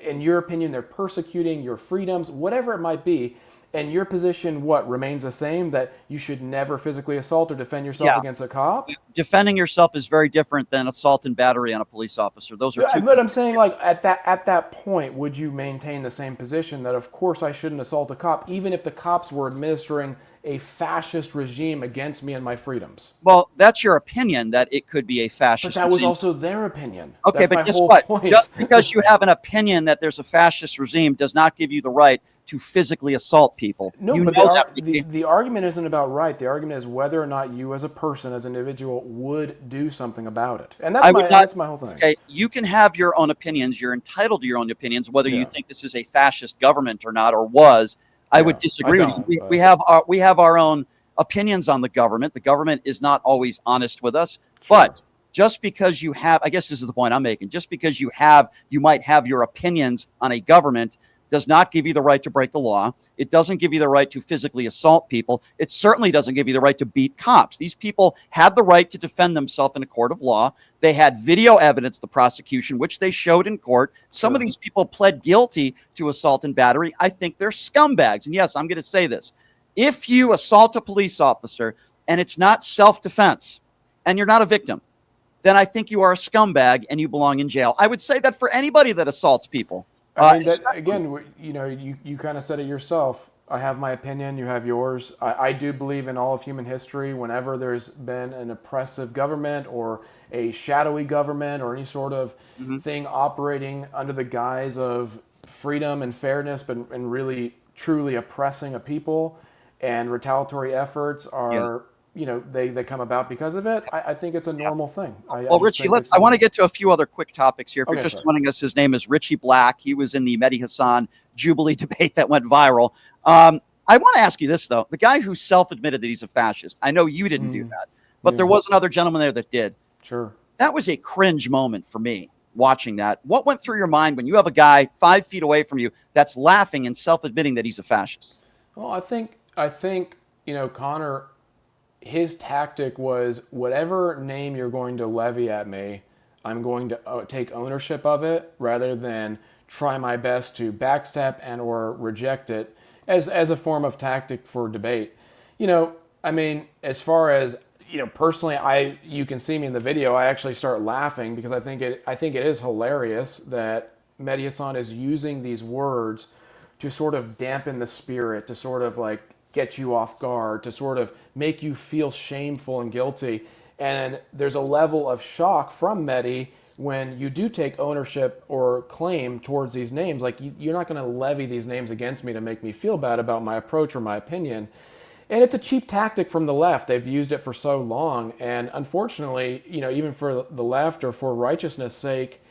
[SPEAKER 2] In your opinion, they're persecuting your freedoms, whatever it might be. And your position, what remains the same? That you should never physically assault or defend yourself
[SPEAKER 1] Yeah,
[SPEAKER 2] against a cop?
[SPEAKER 1] defending yourself is very different than assault and battery on a police officer. Those are
[SPEAKER 2] Yeah,
[SPEAKER 1] two.
[SPEAKER 2] but I'm saying, like, at that point, would you maintain the same position that, of course, I shouldn't assault a cop, even if the cops were administering a fascist regime against me and my freedoms?
[SPEAKER 1] Well, that's your opinion that it could be a
[SPEAKER 2] But
[SPEAKER 1] fascist
[SPEAKER 2] that was
[SPEAKER 1] regime.
[SPEAKER 2] also their opinion.
[SPEAKER 1] Okay,
[SPEAKER 2] That's
[SPEAKER 1] but
[SPEAKER 2] my
[SPEAKER 1] guess
[SPEAKER 2] whole
[SPEAKER 1] what?
[SPEAKER 2] point.
[SPEAKER 1] Just because you have an opinion that there's a fascist regime does not give you the right to physically assault people.
[SPEAKER 2] No,
[SPEAKER 1] You
[SPEAKER 2] but
[SPEAKER 1] know that, Ricky.
[SPEAKER 2] the argument isn't about right. The argument is whether or not you, as a person, as an individual, would do something about it, and
[SPEAKER 1] I would not.
[SPEAKER 2] that's my whole thing.
[SPEAKER 1] Okay, you can have your own opinions. You're entitled to your own opinions, whether you
[SPEAKER 2] Yeah,
[SPEAKER 1] think this is a fascist government or not, or was. I would
[SPEAKER 2] yeah. I
[SPEAKER 1] disagree with you.
[SPEAKER 2] don't,
[SPEAKER 1] We
[SPEAKER 2] but
[SPEAKER 1] have our own opinions on the government. The government is not always honest with us.
[SPEAKER 2] Sure.
[SPEAKER 1] But just because you have, I guess this is the point I'm making, just because you might have your opinions on a government does not give you the right to break the law. It doesn't give you the right to physically assault people. It certainly doesn't give you the right to beat cops. These people had the right to defend themselves in a court of law. They had video evidence, the prosecution, which they showed in court. Some of these people pled guilty to assault and battery. I think they're scumbags. And yes, I'm going to say this. If you assault a police officer and it's not self-defense and you're not a victim, then I think you are a scumbag and you belong in jail. I would say that for anybody that assaults people.
[SPEAKER 2] I mean, that, again, you kind of said it yourself. I have my opinion, you have yours. I do believe in all of human history, whenever there's been an oppressive government or a shadowy government or any sort of thing operating under the guise of freedom and fairness, but and really truly oppressing a people, and retaliatory efforts are, they come about because of it. I think it's a normal thing.
[SPEAKER 1] Well, Richie, I want to get to a few other quick topics here. If you're just joining us, his name is Richie Black. He was in the Mehdi Hassan Jubilee debate that went viral. I want to ask you this, though. The guy who self-admitted that he's a fascist, I know you didn't do that, but there was another gentleman there that did.
[SPEAKER 2] Sure.
[SPEAKER 1] That was a cringe moment for me watching that. What went through your mind when you have a guy 5 feet away from you that's laughing and self-admitting that he's a fascist?
[SPEAKER 2] Well, I think Connor, his tactic was, whatever name you're going to levy at me, I'm going to take ownership of it rather than try my best to backstep and or reject it as a form of tactic for debate. I mean, as far as, personally, you can see me in the video, I actually start laughing because I think it is hilarious that Mehdi Hassan is using these words to sort of dampen the spirit, to sort of like get you off guard, to sort of make you feel shameful and guilty. And there's a level of shock from Mehdi when you do take ownership or claim towards these names. Like, you're not going to levy these names against me to make me feel bad about my approach or my opinion. And it's a cheap tactic from the left. They've used it for so long. And unfortunately, even for the left or for righteousness' sake,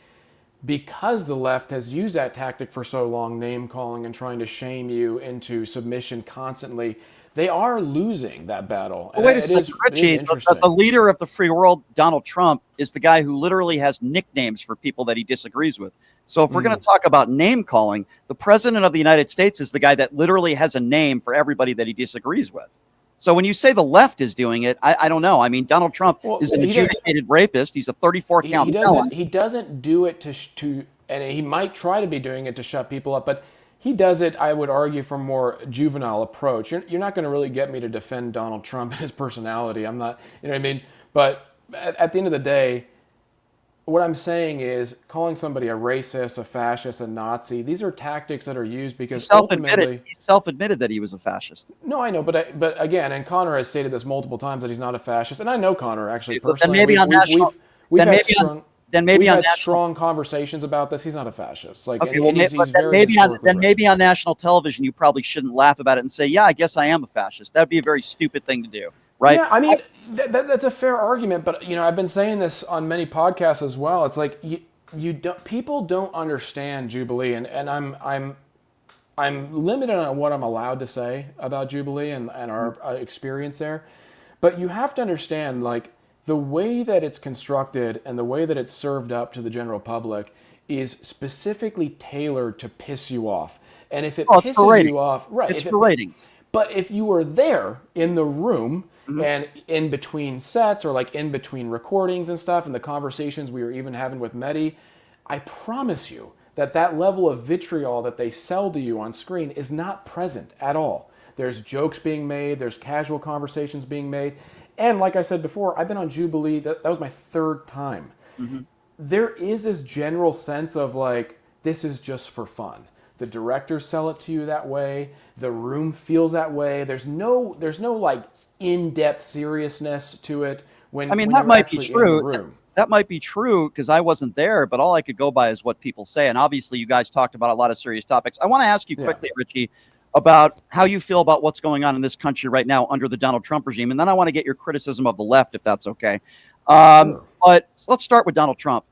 [SPEAKER 2] because the left has used that tactic for so long, name calling and trying to shame you into submission constantly, they are losing that battle.
[SPEAKER 1] Well, wait a second, Richie. The leader of the free world, Donald Trump, is the guy who literally has nicknames for people that he disagrees with. So if we're going to talk about name calling, the president of the United States is the guy that literally has a name for everybody that he disagrees with. So when you say the left is doing it, I don't know. I mean, Donald Trump is an adjudicated rapist. He's a 34-count felon.
[SPEAKER 2] He doesn't do it to, and he might try to be doing it to shut people up, but he does it, I would argue, from a more juvenile approach. You're not going to really get me to defend Donald Trump and his personality. I'm not, you know what I mean? But at the end of the day, what I'm saying is, calling somebody a racist, a fascist, a Nazi, these are tactics that are used because
[SPEAKER 1] he self-admitted that he was a fascist.
[SPEAKER 2] No, I know, but again, and Connor has stated this multiple times that he's not a fascist, and I know Connor actually personally.
[SPEAKER 1] Then maybe
[SPEAKER 2] we've
[SPEAKER 1] on
[SPEAKER 2] had
[SPEAKER 1] national
[SPEAKER 2] strong conversations about this. He's not a fascist. Like,
[SPEAKER 1] okay, well, maybe on national television, you probably shouldn't laugh about it and say, "Yeah, I guess I am a fascist." That'd be a very stupid thing to do, right?
[SPEAKER 2] Yeah, I mean, that's a fair argument, but I've been saying this on many podcasts as well. It's like people don't understand Jubilee, and I'm limited on what I'm allowed to say about Jubilee and our experience there, but you have to understand, like, the way that it's constructed and the way that it's served up to the general public is specifically tailored to piss you off. And if it pisses you off, right?
[SPEAKER 1] It's for ratings.
[SPEAKER 2] But if you were there in the room and in between sets or like in between recordings and stuff and the conversations we were even having with Mehdi, I promise you that level of vitriol that they sell to you on screen is not present at all. There's jokes being made. There's casual conversations being made. And like I said before, I've been on Jubilee. That was my third time. There is this general sense of like, this is just for fun. The directors sell it to you that way. The room feels that way. There's no like in-depth seriousness to it.
[SPEAKER 1] That might be true. That might be true because I wasn't there, but all I could go by is what people say. And obviously, you guys talked about a lot of serious topics. I want to ask you quickly, Richie, about how you feel about what's going on in this country right now under the Donald Trump regime. And then I want to get your criticism of the left, if that's okay.
[SPEAKER 2] Sure.
[SPEAKER 1] But let's start with Donald Trump.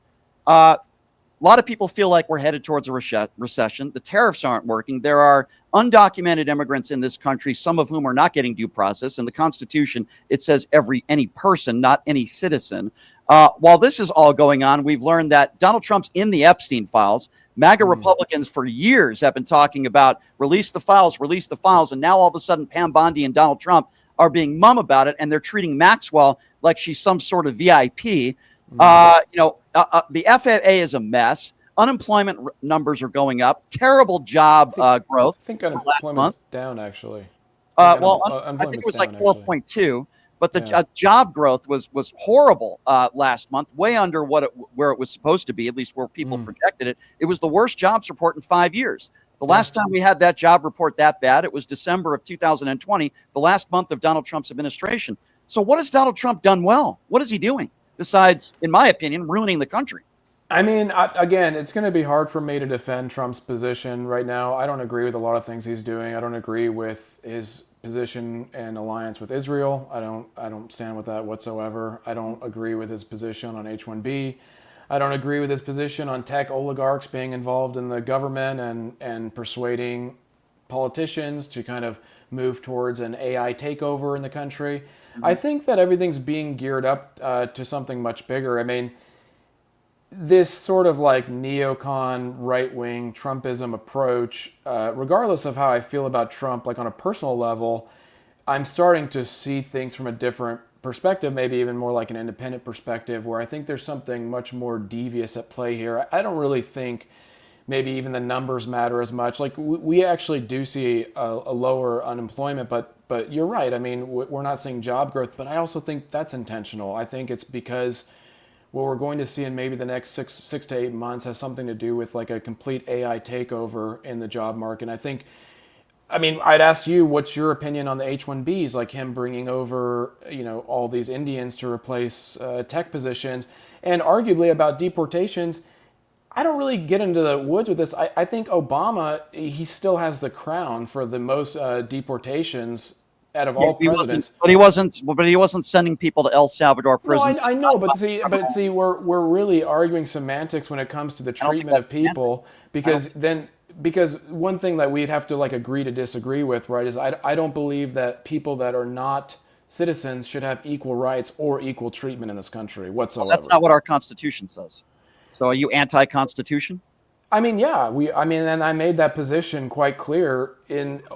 [SPEAKER 1] A lot of people feel like we're headed towards a recession. The tariffs aren't working. There are undocumented immigrants in this country, some of whom are not getting due process. In the Constitution, it says any person, not any citizen. While this is all going on, we've learned that Donald Trump's in the Epstein files. MAGA Republicans for years have been talking about release the files, and now all of a sudden Pam Bondi and Donald Trump are being mum about it, and they're treating Maxwell like she's some sort of VIP. The FAA is a mess. Unemployment numbers are going up. Terrible job growth.
[SPEAKER 2] I think unemployment's down, actually.
[SPEAKER 1] I think it was like 4.2, but the job growth was horrible last month, way under where it was supposed to be, at least where people projected it. It was the worst jobs report in 5 years. The last time we had that job report that bad, it was December of 2020, the last month of Donald Trump's administration. So what has Donald Trump done well? What is he doing besides, in my opinion, ruining the country?
[SPEAKER 2] I mean, again, it's going to be hard for me to defend Trump's position right now. I don't agree with a lot of things he's doing. I don't agree with his position and alliance with Israel. I don't stand with that whatsoever. I don't agree with his position on H-1B. I don't agree with his position on tech oligarchs being involved in the government and persuading politicians to kind of move towards an AI takeover in the country. I think that everything's being geared up to something much bigger. I mean, this sort of like neocon, right-wing Trumpism approach, regardless of how I feel about Trump, like on a personal level, I'm starting to see things from a different perspective, maybe even more like an independent perspective, where I think there's something much more devious at play here. I don't really think maybe even the numbers matter as much. Like we actually do see a lower unemployment, but you're right. I mean, we're not seeing job growth, but I also think that's intentional. I think it's because what we're going to see in maybe the next six to 8 months has something to do with like a complete AI takeover in the job market. And I'd ask you, what's your opinion on the H-1Bs, like him bringing over, all these Indians to replace tech positions, and arguably about deportations. I don't really get into the woods with this. I think Obama, he still has the crown for the most deportations out of all presidents.
[SPEAKER 1] But he wasn't sending people to El Salvador prisons.
[SPEAKER 2] No, I know, but see, we're really arguing semantics when it comes to the treatment of people, because one thing that we'd have to like agree to disagree with, right, is I don't believe that people that are not citizens should have equal rights or equal treatment in this country whatsoever.
[SPEAKER 1] Well, that's not what our Constitution says. So are you anti-Constitution?
[SPEAKER 2] I mean, yeah, and I made that position quite clear.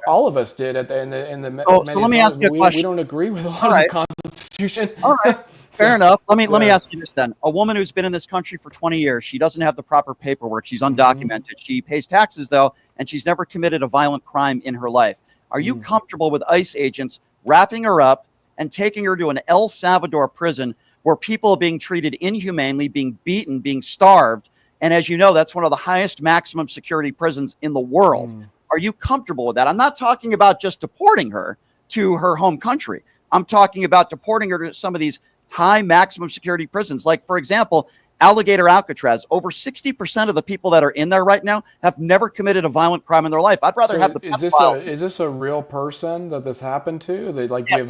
[SPEAKER 2] All of us did in the.
[SPEAKER 1] So let me ask you a question.
[SPEAKER 2] We don't agree with a lot of the Constitution.
[SPEAKER 1] All right, fair enough. Let me ask you this then: a woman who's been in this country for 20 years, she doesn't have the proper paperwork. She's undocumented. She pays taxes though, and she's never committed a violent crime in her life. Are you comfortable with ICE agents wrapping her up and taking her to an El Salvador prison where people are being treated inhumanely, being beaten, being starved? And as you know, that's one of the highest maximum security prisons in the world. Are you comfortable with that? I'm not talking about just deporting her to her home country. I'm talking about deporting her to some of these high maximum security prisons. Like, for example, Alligator Alcatraz. Over 60% of the people that are in there right now have never committed a violent crime in their life. I'd rather have the
[SPEAKER 2] is this a real person that this happened to? They give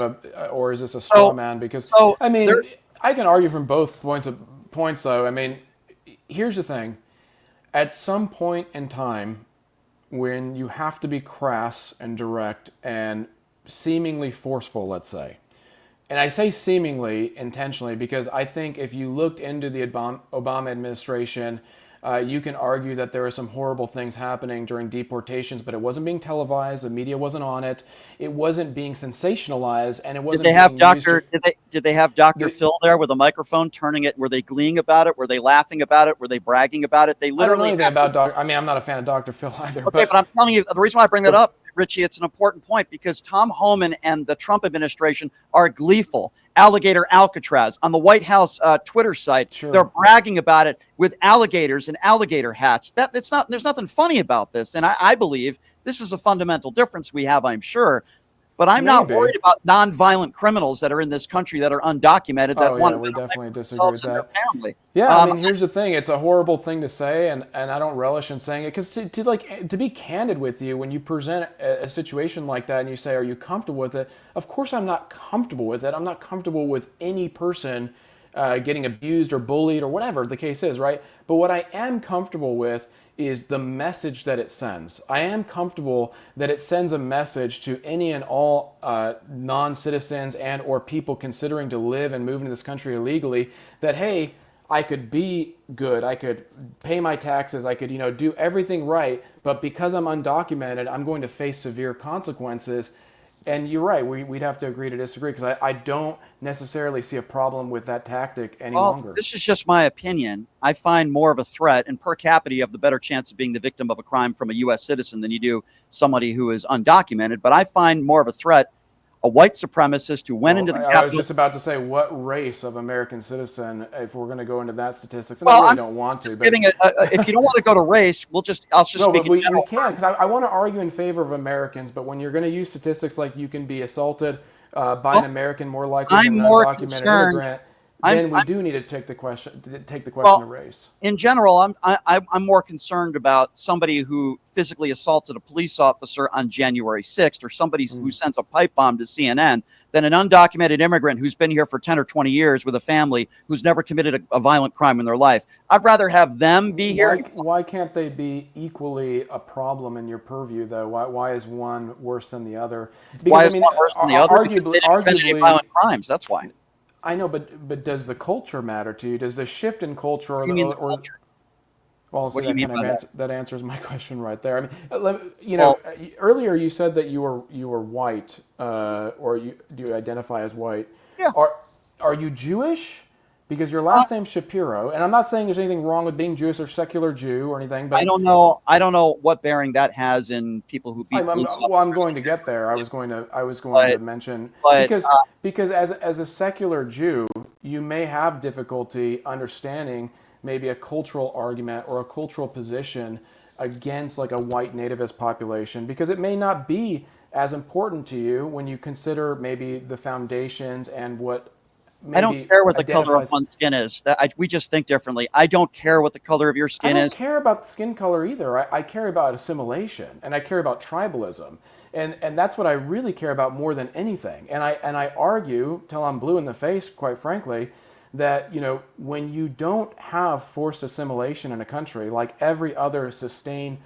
[SPEAKER 2] or is this a straw man? Because I can argue from both points though. I mean, here's the thing. At some point in time, when you have to be crass and direct and seemingly forceful, let's say, and I say seemingly intentionally because I think if you looked into the Obama administration, you can argue that there are some horrible things happening during deportations, but it wasn't being televised. The media wasn't on it. It wasn't being sensationalized, and it wasn't.
[SPEAKER 1] Did they have Dr. Phil there with a microphone, turning it? Were they gleeing about it? Were they laughing about it? Were they bragging about it? They literally.
[SPEAKER 2] I don't know anything about Dr. I mean, I'm not a fan of Dr. Phil either.
[SPEAKER 1] Okay, but I'm telling you, the reason why I bring that up, Richie, it's an important point because Tom Homan and the Trump administration are gleeful. Alligator Alcatraz on the White House Twitter site. Sure. They're bragging about it with alligators and alligator hats. There's nothing funny about this. And I believe this is a fundamental difference we have, I'm sure. But I'm not worried about nonviolent criminals that are in this country that are undocumented.
[SPEAKER 2] We definitely disagree with that. Yeah, I mean, here's the thing. It's a horrible thing to say, and I don't relish in saying it because to be candid with you, when you present a situation like that and you say, "Are you comfortable with it?" Of course, I'm not comfortable with it. I'm not comfortable with any person getting abused or bullied or whatever the case is, right? But what I am comfortable with is the message that it sends. I am comfortable that it sends a message to any and all non-citizens and or people considering to live and move into this country illegally that, hey, I could be good, I could pay my taxes, I could, do everything right, but because I'm undocumented, I'm going to face severe consequences. And you're right, we'd have to agree to disagree, because I don't necessarily see a problem with that tactic any longer.
[SPEAKER 1] This is just my opinion. I find more of a threat, and per capita, you have the better chance of being the victim of a crime from a U.S. citizen than you do somebody who is undocumented. But I find more of a threat a white supremacist who went into the Capitol.
[SPEAKER 2] I was just about to say, what race of American citizen, if we're going to go into that statistics, and I really don't want to. But
[SPEAKER 1] if you don't want to go to race, I'll just speak in general.
[SPEAKER 2] We can, because I want to argue in favor of Americans, but when you're going to use statistics like you can be assaulted by an American more likely than an undocumented immigrant, then we do need to take the question of race.
[SPEAKER 1] In general, I'm more concerned about somebody who physically assaulted a police officer on January 6th, or somebody who sends a pipe bomb to CNN, than an undocumented immigrant who's been here for 10 or 20 years with a family who's never committed a violent crime in their life. I'd rather have them be here.
[SPEAKER 2] Why can't they be equally a problem in your purview, though? Why is one worse than the other?
[SPEAKER 1] Because, why is one worse than the other? Because they didn't commit any violent crimes. That's why.
[SPEAKER 2] I know, but does the culture matter to you? Does the shift in culture,
[SPEAKER 1] What do you mean the culture?
[SPEAKER 2] Well,
[SPEAKER 1] what do you mean by that?
[SPEAKER 2] That answers my question right there. I mean, earlier you said that you were white, or do you identify as white?
[SPEAKER 1] Yeah.
[SPEAKER 2] Are you Jewish? Because your last name's Shapiro, and I'm not saying there's anything wrong with being Jewish or secular Jew or anything. But
[SPEAKER 1] I don't know what bearing that has in people who beat police officers.
[SPEAKER 2] Well, I'm going to get there. I was going to mention because as a secular Jew, you may have difficulty understanding maybe a cultural argument or a cultural position against like a white nativist population, because it may not be as important to you when you consider maybe the foundations and what.
[SPEAKER 1] I don't care what the color of one's skin is. We just think differently. I don't care what the color of your skin is.
[SPEAKER 2] I don't care about the skin color either. I care about assimilation, and I care about tribalism. And that's what I really care about more than anything. And I argue till I'm blue in the face, quite frankly, that when you don't have forced assimilation in a country like every other sustained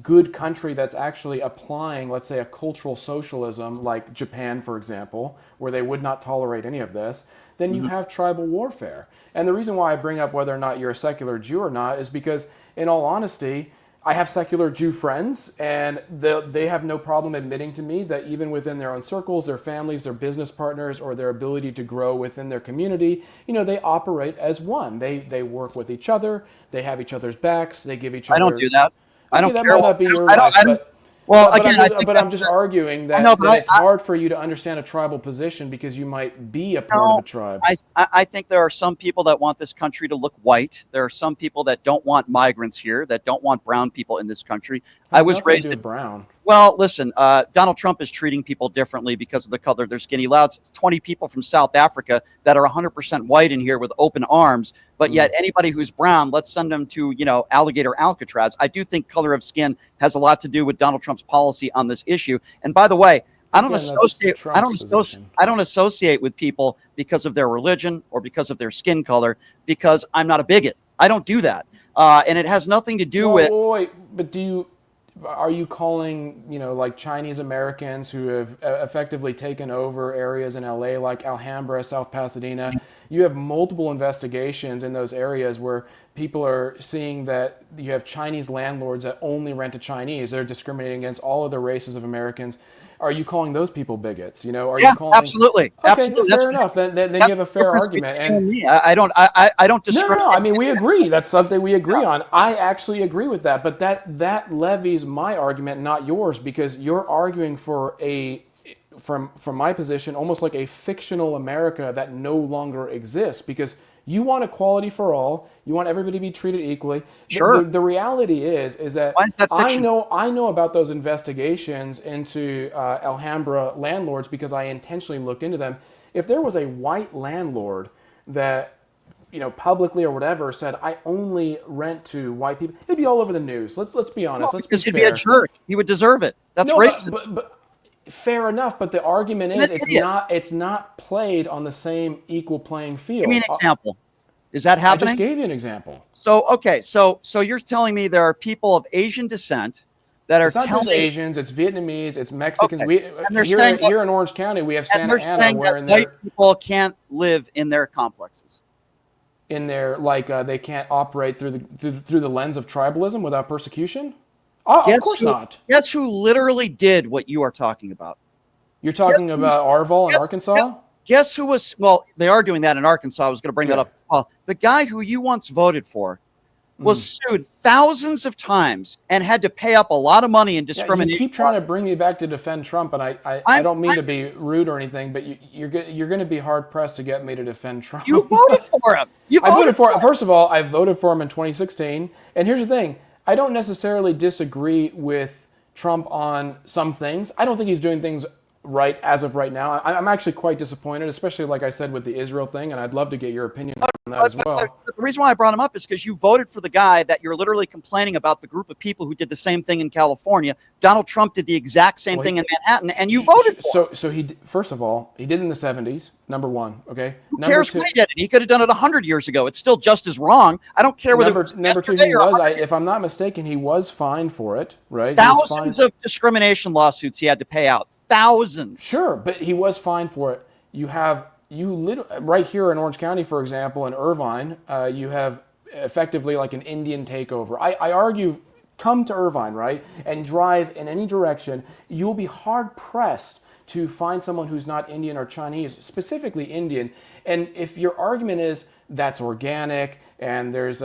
[SPEAKER 2] good country that's actually applying, let's say, a cultural socialism like Japan, for example, where they would not tolerate any of this, then you have tribal warfare. And the reason why I bring up whether or not you're a secular Jew or not is because, in all honesty, I have secular Jew friends, and they have no problem admitting to me that even within their own circles, their families, their business partners, or their ability to grow within their community, they operate as one. They work with each other, they have each other's backs, they give each other...
[SPEAKER 1] I don't do that. I don't care.
[SPEAKER 2] That might not be your life, but I'm just arguing that it's hard for you to understand a tribal position because you might be a part of a tribe.
[SPEAKER 1] I think there are some people that want this country to look white. There are some people that don't want migrants here, that don't want brown people in this country. I was raised in
[SPEAKER 2] brown.
[SPEAKER 1] Well, listen, Donald Trump is treating people differently because of the color of their skin. He allowed 20 people from South Africa that are 100% white in here with open arms, but yet anybody who's brown, let's send them to, alligator Alcatraz. I do think color of skin has a lot to do with Donald Trump's policy on this issue. And by the way, I don't associate with people because of their religion or because of their skin color, because I'm not a bigot. I don't do that. And it has nothing to do with...
[SPEAKER 2] Wait, but are you calling, like Chinese Americans who have effectively taken over areas in LA like Alhambra, South Pasadena? You have multiple investigations in those areas where people are seeing that you have Chinese landlords that only rent to Chinese. They're discriminating against all other races of Americans. Are you calling those people bigots? You calling...
[SPEAKER 1] absolutely.
[SPEAKER 2] Okay,
[SPEAKER 1] absolutely.
[SPEAKER 2] Fair enough. Then you have a fair argument. And
[SPEAKER 1] I don't discriminate.
[SPEAKER 2] No. I mean, we agree. That's something we agree on. I actually agree with that. But that levies my argument, not yours, because you're arguing for from my position, almost like a fictional America that no longer exists, because you want equality for all. You want everybody to be treated equally.
[SPEAKER 1] Sure.
[SPEAKER 2] The reality is that,
[SPEAKER 1] why is that fiction?
[SPEAKER 2] I know about those investigations into Alhambra landlords because I intentionally looked into them. If there was a white landlord that, publicly or whatever said, I only rent to white people, it'd be all over the news. Let's be honest. Let's be fair.
[SPEAKER 1] He'd be a jerk. He would deserve it. That's racist.
[SPEAKER 2] But Fair enough, but the argument
[SPEAKER 1] I'm
[SPEAKER 2] is
[SPEAKER 1] an idiot.
[SPEAKER 2] it's not played on the same equal playing
[SPEAKER 1] Give me an
[SPEAKER 2] field.
[SPEAKER 1] example. Is that
[SPEAKER 2] I just
[SPEAKER 1] happening?
[SPEAKER 2] gave you an example.
[SPEAKER 1] So, okay, so you're telling me there are people of Asian descent that are
[SPEAKER 2] It's not just
[SPEAKER 1] telling,
[SPEAKER 2] Asians, it's Vietnamese, it's Mexicans.
[SPEAKER 1] okay,
[SPEAKER 2] We
[SPEAKER 1] and they're saying
[SPEAKER 2] here
[SPEAKER 1] that,
[SPEAKER 2] here in Orange County, we have
[SPEAKER 1] and
[SPEAKER 2] Santa
[SPEAKER 1] they're
[SPEAKER 2] Ana
[SPEAKER 1] saying that
[SPEAKER 2] where
[SPEAKER 1] white people can't live in their complexes.
[SPEAKER 2] in their like they can't operate through the lens of tribalism without persecution. Oh, of
[SPEAKER 1] Guess
[SPEAKER 2] course
[SPEAKER 1] who?
[SPEAKER 2] not.
[SPEAKER 1] Guess who literally did what you are talking about?
[SPEAKER 2] You're
[SPEAKER 1] Guess
[SPEAKER 2] talking
[SPEAKER 1] who's
[SPEAKER 2] about Arval in
[SPEAKER 1] guess guess
[SPEAKER 2] Arkansas?
[SPEAKER 1] guess who was well, they are doing that in Arkansas. I was going to bring that
[SPEAKER 2] Yeah.
[SPEAKER 1] up as well. The guy who you once voted for was sued thousands of times and had to pay up a lot of money in
[SPEAKER 2] Yeah, you
[SPEAKER 1] discrimination
[SPEAKER 2] keep trying
[SPEAKER 1] laws.
[SPEAKER 2] to bring me back to defend Trump, and I
[SPEAKER 1] I'm,
[SPEAKER 2] don't mean
[SPEAKER 1] I'm
[SPEAKER 2] to be rude or anything, but you're going to be hard pressed to get me to defend Trump.
[SPEAKER 1] you voted for him. You
[SPEAKER 2] I
[SPEAKER 1] voted
[SPEAKER 2] voted for
[SPEAKER 1] for him.
[SPEAKER 2] first of all, I voted for him in 2016, and here's the thing: I don't necessarily disagree with Trump on some things. I don't think he's doing things right as of right now. I'm actually quite disappointed, especially like I said with the Israel thing, and I'd love to get your opinion on that as well.
[SPEAKER 1] But the reason why I brought him up is because you voted for the guy that you're literally complaining about the group of people who did the same thing in California. Donald Trump did the exact same
[SPEAKER 2] Well,
[SPEAKER 1] thing in Manhattan, and you voted for him.
[SPEAKER 2] so he first of all he did in the 70s. Number one, okay.
[SPEAKER 1] Who
[SPEAKER 2] Number
[SPEAKER 1] cares
[SPEAKER 2] two,
[SPEAKER 1] when he did it? He could have done it 100 years ago. It's still just as wrong. I don't care whether it was
[SPEAKER 2] number two,
[SPEAKER 1] yesterday
[SPEAKER 2] he
[SPEAKER 1] or
[SPEAKER 2] was.
[SPEAKER 1] 100 years.
[SPEAKER 2] If I'm not mistaken, he was fined for it. Right? He was fined.
[SPEAKER 1] Thousands of discrimination lawsuits he had to pay out. Thousands.
[SPEAKER 2] Sure, but he was fined for it. Right here in Orange County, for example, in Irvine, you have effectively like an Indian takeover. I argue, come to Irvine, right, and drive in any direction, you'll be hard pressed to find someone who's not Indian or Chinese, specifically Indian. And if your argument is that's organic and there's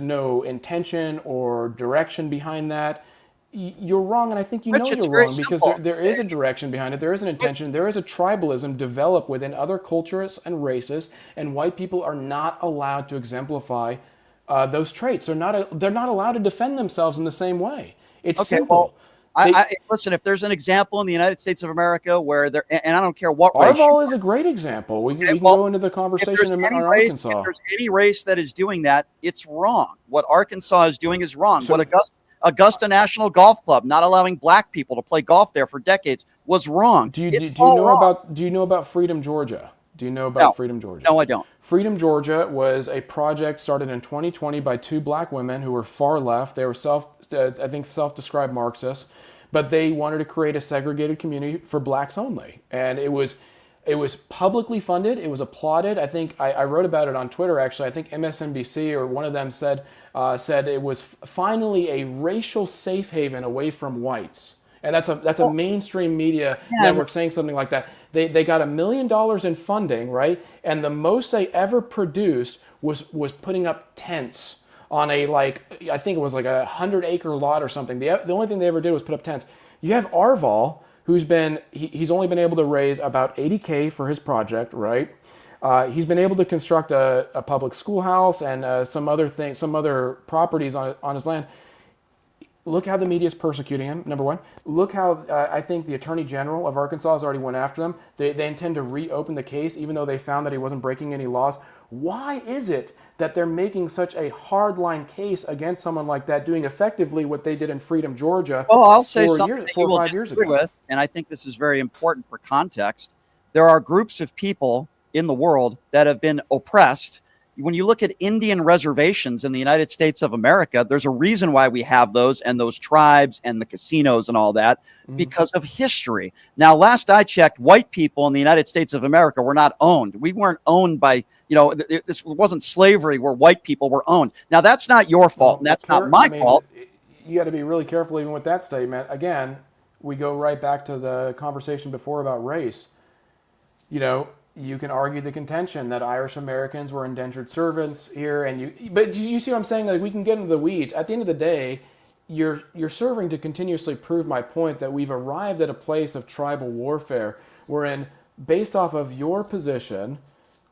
[SPEAKER 2] no intention or direction behind that, you're wrong, and I think you know
[SPEAKER 1] Rich, it's
[SPEAKER 2] you're
[SPEAKER 1] very
[SPEAKER 2] wrong because
[SPEAKER 1] simple.
[SPEAKER 2] there is a direction behind it. There is an intention. There is a tribalism developed within other cultures and races, and white people are not allowed to exemplify those traits. They're not allowed to defend themselves in the same way. It's
[SPEAKER 1] Okay,
[SPEAKER 2] simple.
[SPEAKER 1] well, listen. If there's an example in the United States of America where there, and I don't care what race you
[SPEAKER 2] Arval is a great example.
[SPEAKER 1] okay,
[SPEAKER 2] We can
[SPEAKER 1] well,
[SPEAKER 2] go into the
[SPEAKER 1] if there's
[SPEAKER 2] conversation on
[SPEAKER 1] any race, if
[SPEAKER 2] Arkansas.
[SPEAKER 1] there's any race that is doing that, it's wrong. What Arkansas is doing is wrong.
[SPEAKER 2] So
[SPEAKER 1] What Augusta National Golf Club not allowing black people to play golf there for decades was wrong. It's
[SPEAKER 2] do you
[SPEAKER 1] all
[SPEAKER 2] know
[SPEAKER 1] wrong.
[SPEAKER 2] about Freedom, Georgia? Do you know
[SPEAKER 1] No,
[SPEAKER 2] about Freedom, Georgia?
[SPEAKER 1] no, I don't.
[SPEAKER 2] Freedom, Georgia was a project started in 2020 by two black women who were far left. They were I think self-described Marxists, but they wanted to create a segregated community for blacks only. And it was publicly funded. It was applauded. I think I wrote about it on Twitter. Actually, I think MSNBC or one of them said it was finally a racial safe haven away from whites. And that's a mainstream media network saying something like that. They got $1 million in funding, right? And the most they ever produced was putting up tents on I think it was like 100-acre lot or something. The only thing they ever did was put up tents. You have Arval, he's only been able to raise about $80K for his project, right? He's been able to construct a public schoolhouse and some other properties on his land. Look how the media is persecuting him, number one. Look how I think the Attorney General of Arkansas has already went after them. They intend to reopen the case, even though they found that he wasn't breaking any laws. Why is it that they're making such a hardline case against someone like that, doing effectively what they did in Freedom, Georgia,
[SPEAKER 1] Well, I'll say
[SPEAKER 2] 4
[SPEAKER 1] something
[SPEAKER 2] years,
[SPEAKER 1] that
[SPEAKER 2] 4
[SPEAKER 1] you
[SPEAKER 2] or
[SPEAKER 1] will
[SPEAKER 2] 5 years
[SPEAKER 1] disagree
[SPEAKER 2] ago?
[SPEAKER 1] with, and I think this is very important for context. There are groups of people in the world that have been oppressed. When you look at Indian reservations in the United States of America, there's a reason why we have those and those tribes and the casinos and all that because of history. Now, last I checked, white people in the United States of America were not owned. We weren't owned by, this wasn't slavery where white people were owned. Now, that's not your fault and that's not my fault.
[SPEAKER 2] You got to be really careful even with that statement. Again, we go right back to the conversation before about race. You can argue the contention that Irish Americans were indentured servants here, but you see what I'm saying? Like we can get into the weeds. At the end of the day, you're serving to continuously prove my point that we've arrived at a place of tribal warfare, wherein based off of your position,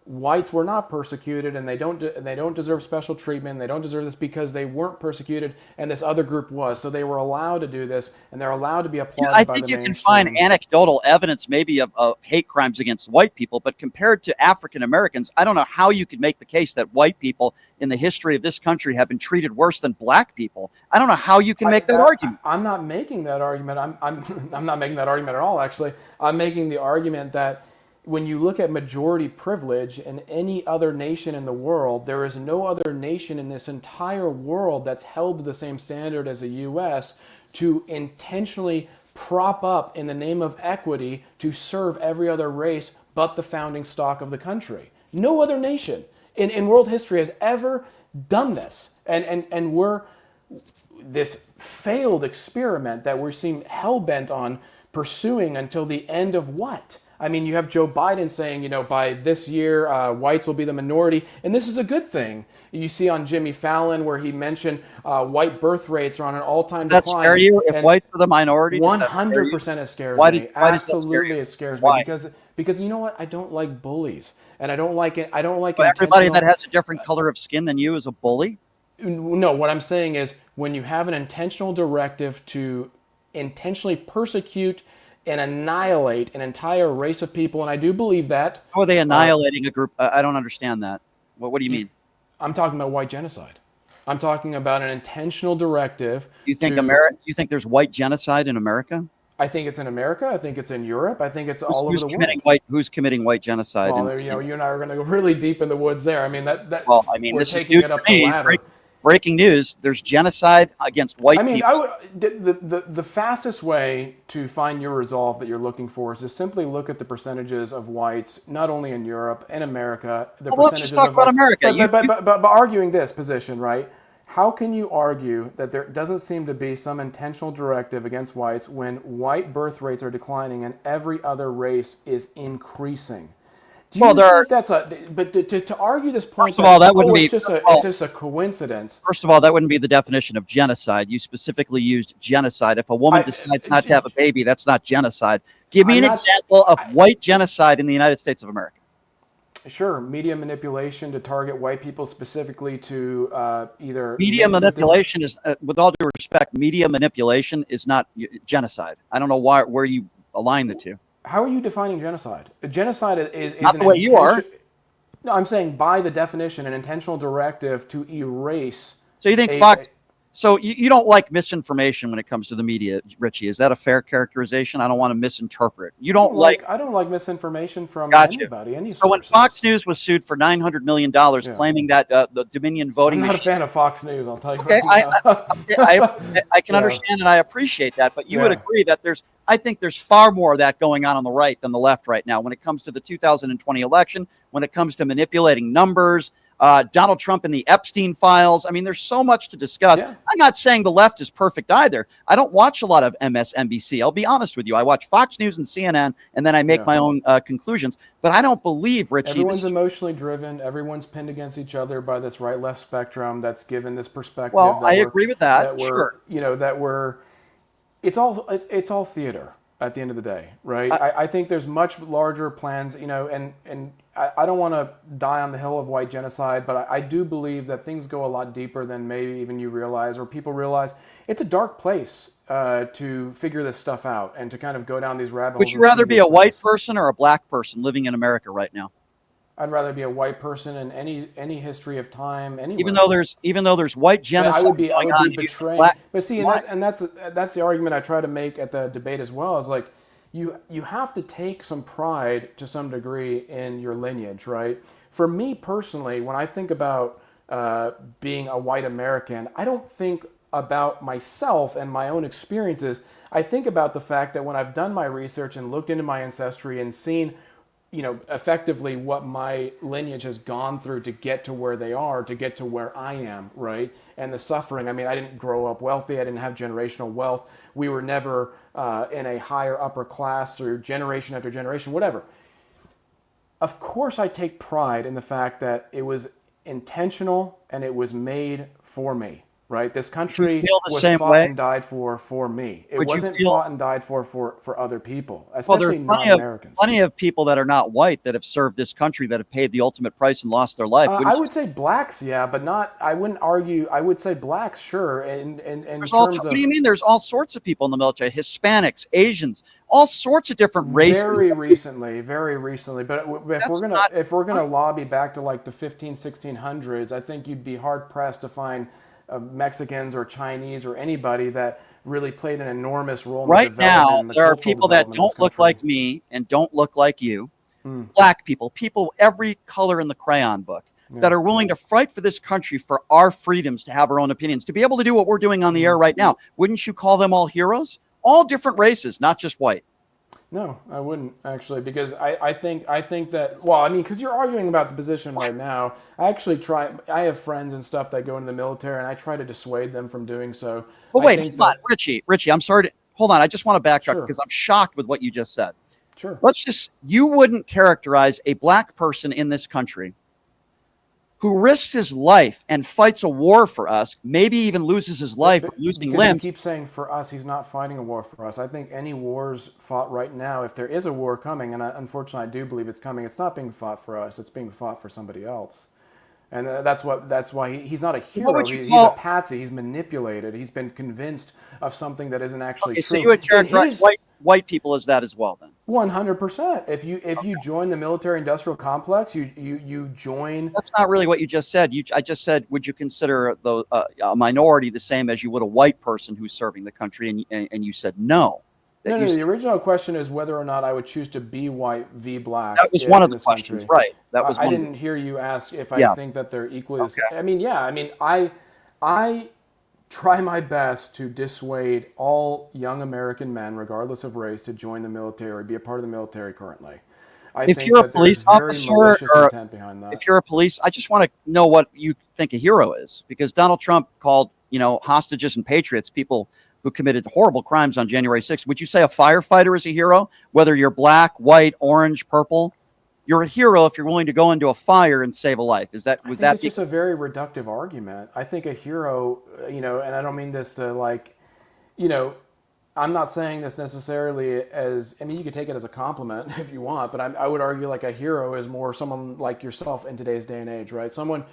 [SPEAKER 2] whites were not persecuted and they don't deserve special treatment. They don't deserve this because they weren't persecuted and this other group was. So they were allowed to do this and they're allowed to be
[SPEAKER 1] I
[SPEAKER 2] applauded by
[SPEAKER 1] think
[SPEAKER 2] the
[SPEAKER 1] you can find
[SPEAKER 2] mainstream.
[SPEAKER 1] anecdotal evidence maybe of hate crimes against white people, but compared to African Americans, I don't know how you could make the case that white people in the history of this country have been treated worse than black people. I don't know how you can make that argument.
[SPEAKER 2] I'm not making that argument. I'm not making that argument at all, actually. I'm making the argument that when you look at majority privilege in any other nation in the world, there is no other nation in this entire world that's held to the same standard as the U.S. to intentionally prop up in the name of equity to serve every other race but the founding stock of the country. No other nation in world history has ever done this. And we're this failed experiment that we seem hell-bent on pursuing until the end of what? I mean, you have Joe Biden saying, you know, by this year, whites will be the minority, and this is a good thing. You see on Jimmy Fallon where he mentioned white birth rates are on an all-time decline.
[SPEAKER 1] Does that scare you? If whites are the minority,
[SPEAKER 2] 100% it scares me. Absolutely, it scares me because you know what? I don't like bullies, and I don't like it. I don't like
[SPEAKER 1] everybody that has a different color of skin than you is a bully.
[SPEAKER 2] No, what I'm saying is when you have an intentional directive to intentionally persecute and annihilate an entire race of people, and I do believe that.
[SPEAKER 1] How are they annihilating a group? I don't understand that. What do you mean?
[SPEAKER 2] I'm talking about white genocide. I'm talking about an intentional directive.
[SPEAKER 1] You think You think there's white genocide in America?
[SPEAKER 2] I think it's in America. I think it's in Europe. I think it's all over the world.
[SPEAKER 1] Who's committing white genocide?
[SPEAKER 2] Well, you and I are going to go really deep in the woods there. I mean,
[SPEAKER 1] Well, I mean, this is news to me. Breaking news: there's genocide against white people.
[SPEAKER 2] The fastest way to find your resolve that you're looking for is to simply look at the percentages of whites, not only in Europe and America.
[SPEAKER 1] Let's just talk about America.
[SPEAKER 2] But arguing this position, right? How can you argue that there doesn't seem to be some intentional directive against whites when white birth rates are declining and every other race is increasing? Do you think that's but to argue this point?
[SPEAKER 1] First of all, that wouldn't be.
[SPEAKER 2] It's just a coincidence.
[SPEAKER 1] First of all, that wouldn't be the definition of genocide. You specifically used genocide. If a woman decides not to have a baby, that's not genocide. Give me an example of white genocide in the United States of America.
[SPEAKER 2] Sure, media manipulation to target white people specifically to either.
[SPEAKER 1] Media manipulation is, with all due respect, media manipulation is not genocide. I don't know where you align the two.
[SPEAKER 2] How are you defining genocide? Genocide is
[SPEAKER 1] not the way you are.
[SPEAKER 2] No, I'm saying by the definition, an intentional directive to erase.
[SPEAKER 1] So you think Fox? So you don't like misinformation when it comes to the media, Richie? Is that a fair characterization? I don't want to misinterpret. You don't like.
[SPEAKER 2] I don't like misinformation from anybody. Any
[SPEAKER 1] so when Fox News was sued for $900 million, claiming that the Dominion voting.
[SPEAKER 2] I'm not a fan of Fox News. I'll tell you.
[SPEAKER 1] Okay, I can understand and I appreciate that, but you would agree that I think there's far more of that going on the right than the left right now when it comes to the 2020 election, when it comes to manipulating numbers, Donald Trump and the Epstein files. I mean, there's so much to discuss. Yeah. I'm not saying the left is perfect either. I don't watch a lot of MSNBC. I'll be honest with you. I watch Fox News and CNN, and then I make my own conclusions. But I don't believe, Richie.
[SPEAKER 2] Everyone's emotionally driven. Everyone's pinned against each other by this right-left spectrum that's given this perspective.
[SPEAKER 1] Well, I agree with that. Sure.
[SPEAKER 2] It's all theater at the end of the day, right? I think there's much larger plans, and I don't want to die on the hill of white genocide, but I do believe that things go a lot deeper than maybe even you realize or people realize. It's a dark place to figure this stuff out and to kind of go down these rabbit holes.
[SPEAKER 1] Would you rather be a white person or a black person living in America right now?
[SPEAKER 2] I'd rather be a white person in any history of time. Anywhere.
[SPEAKER 1] Even though there's white genocide,
[SPEAKER 2] I would be betraying. But see, that's the argument I try to make at the debate as well. Is like you have to take some pride to some degree in your lineage, right? For me personally, when I think about being a white American, I don't think about myself and my own experiences. I think about the fact that when I've done my research and looked into my ancestry and seen, effectively what my lineage has gone through to get to where they are, to get to where I am, right? And the suffering. I mean, I didn't grow up wealthy. I didn't have generational wealth. We were never in a higher upper class or generation after generation, whatever. Of course, I take pride in the fact that it was intentional and it was made for me. right? This
[SPEAKER 1] Do you
[SPEAKER 2] country
[SPEAKER 1] feel the
[SPEAKER 2] was
[SPEAKER 1] same
[SPEAKER 2] fought
[SPEAKER 1] way?
[SPEAKER 2] and died for me. It
[SPEAKER 1] Would you
[SPEAKER 2] wasn't
[SPEAKER 1] feel
[SPEAKER 2] fought and died for other people,
[SPEAKER 1] well? There's
[SPEAKER 2] especially non-Americans.
[SPEAKER 1] plenty of people that are not white that have served this country that have paid the ultimate price and lost their life.
[SPEAKER 2] I
[SPEAKER 1] Wouldn't you?
[SPEAKER 2] would say blacks, yeah, but not. I wouldn't argue. I would say blacks, sure. In
[SPEAKER 1] There's all.
[SPEAKER 2] terms
[SPEAKER 1] What do
[SPEAKER 2] of
[SPEAKER 1] you mean? There's all sorts of people in the military: Hispanics, Asians, all sorts of different races.
[SPEAKER 2] very recently. But if
[SPEAKER 1] That's not
[SPEAKER 2] we're gonna lobby back to like the 1600s, I think you'd be hard pressed to find Mexicans or Chinese or anybody that really played an enormous role in the
[SPEAKER 1] right
[SPEAKER 2] development
[SPEAKER 1] now.
[SPEAKER 2] and the
[SPEAKER 1] There are
[SPEAKER 2] cultural
[SPEAKER 1] people that
[SPEAKER 2] development of this
[SPEAKER 1] don't look
[SPEAKER 2] country.
[SPEAKER 1] like me and don't look like you. Black people, people every color in the crayon book
[SPEAKER 2] Yeah.
[SPEAKER 1] that are willing to fight for this country for our freedoms to have our own opinions, to be able to do what we're doing on the air right now. Wouldn't you call them all heroes? All different races, not just white.
[SPEAKER 2] No, I wouldn't actually, because I think that, well, I mean, because you're arguing about the position right now. I actually try. I have friends and stuff that go into the military, and I try to dissuade them from doing so.
[SPEAKER 1] But
[SPEAKER 2] I
[SPEAKER 1] wait,
[SPEAKER 2] think
[SPEAKER 1] hold on,
[SPEAKER 2] that
[SPEAKER 1] Richie, I'm sorry to hold on. I just want to backtrack
[SPEAKER 2] sure,
[SPEAKER 1] because I'm shocked with what you just said.
[SPEAKER 2] sure.
[SPEAKER 1] You wouldn't characterize a black person in this country who risks his life and fights a war for us, maybe even loses his life or losing
[SPEAKER 2] Because you
[SPEAKER 1] limbs.
[SPEAKER 2] keep saying for us, he's not fighting a war for us. I think any wars fought right now, if there is a war coming, and unfortunately I do believe it's coming, it's not being fought for us. It's being fought for somebody else. And that's why he's not a
[SPEAKER 1] What
[SPEAKER 2] hero.
[SPEAKER 1] would you
[SPEAKER 2] He's a
[SPEAKER 1] call?
[SPEAKER 2] patsy. He's manipulated. He's been convinced of something that isn't actually
[SPEAKER 1] Okay, so
[SPEAKER 2] true.
[SPEAKER 1] you would
[SPEAKER 2] In
[SPEAKER 1] characterize
[SPEAKER 2] his
[SPEAKER 1] white people as that as well, then.
[SPEAKER 2] 100%. If you join the military industrial complex, you join.
[SPEAKER 1] That's not really what you just said. I just said, would you consider a minority the same as you would a white person who's serving the country? And you said no.
[SPEAKER 2] No, no. The original question is whether or not I would choose to be white v black
[SPEAKER 1] That was one of
[SPEAKER 2] in
[SPEAKER 1] the
[SPEAKER 2] this
[SPEAKER 1] questions,
[SPEAKER 2] country.
[SPEAKER 1] right? That was
[SPEAKER 2] I
[SPEAKER 1] one.
[SPEAKER 2] didn't hear you ask if I
[SPEAKER 1] Yeah.
[SPEAKER 2] think that they're equally.
[SPEAKER 1] Okay.
[SPEAKER 2] I mean, yeah. I mean, I try my best to dissuade all young American men, regardless of race, to join the military or be a part of the military currently. I
[SPEAKER 1] If
[SPEAKER 2] think
[SPEAKER 1] you're a
[SPEAKER 2] that there's
[SPEAKER 1] police
[SPEAKER 2] very
[SPEAKER 1] officer,
[SPEAKER 2] malicious
[SPEAKER 1] or
[SPEAKER 2] intent behind that.
[SPEAKER 1] if you're a police, I just want to know what you think a hero is, because Donald Trump called, hostages and patriots people who committed horrible crimes on January 6th. Would you say a firefighter is a hero? Whether you're black, white, orange, purple, you're a hero if you're willing to go into a fire and save a life.
[SPEAKER 2] I think it's just a very reductive argument. I think a hero, and I don't mean this to you know, I'm not saying this necessarily as, I mean, you could take it as a compliment if you want, but I would argue like a hero is more someone like yourself in today's day and age, right? Someone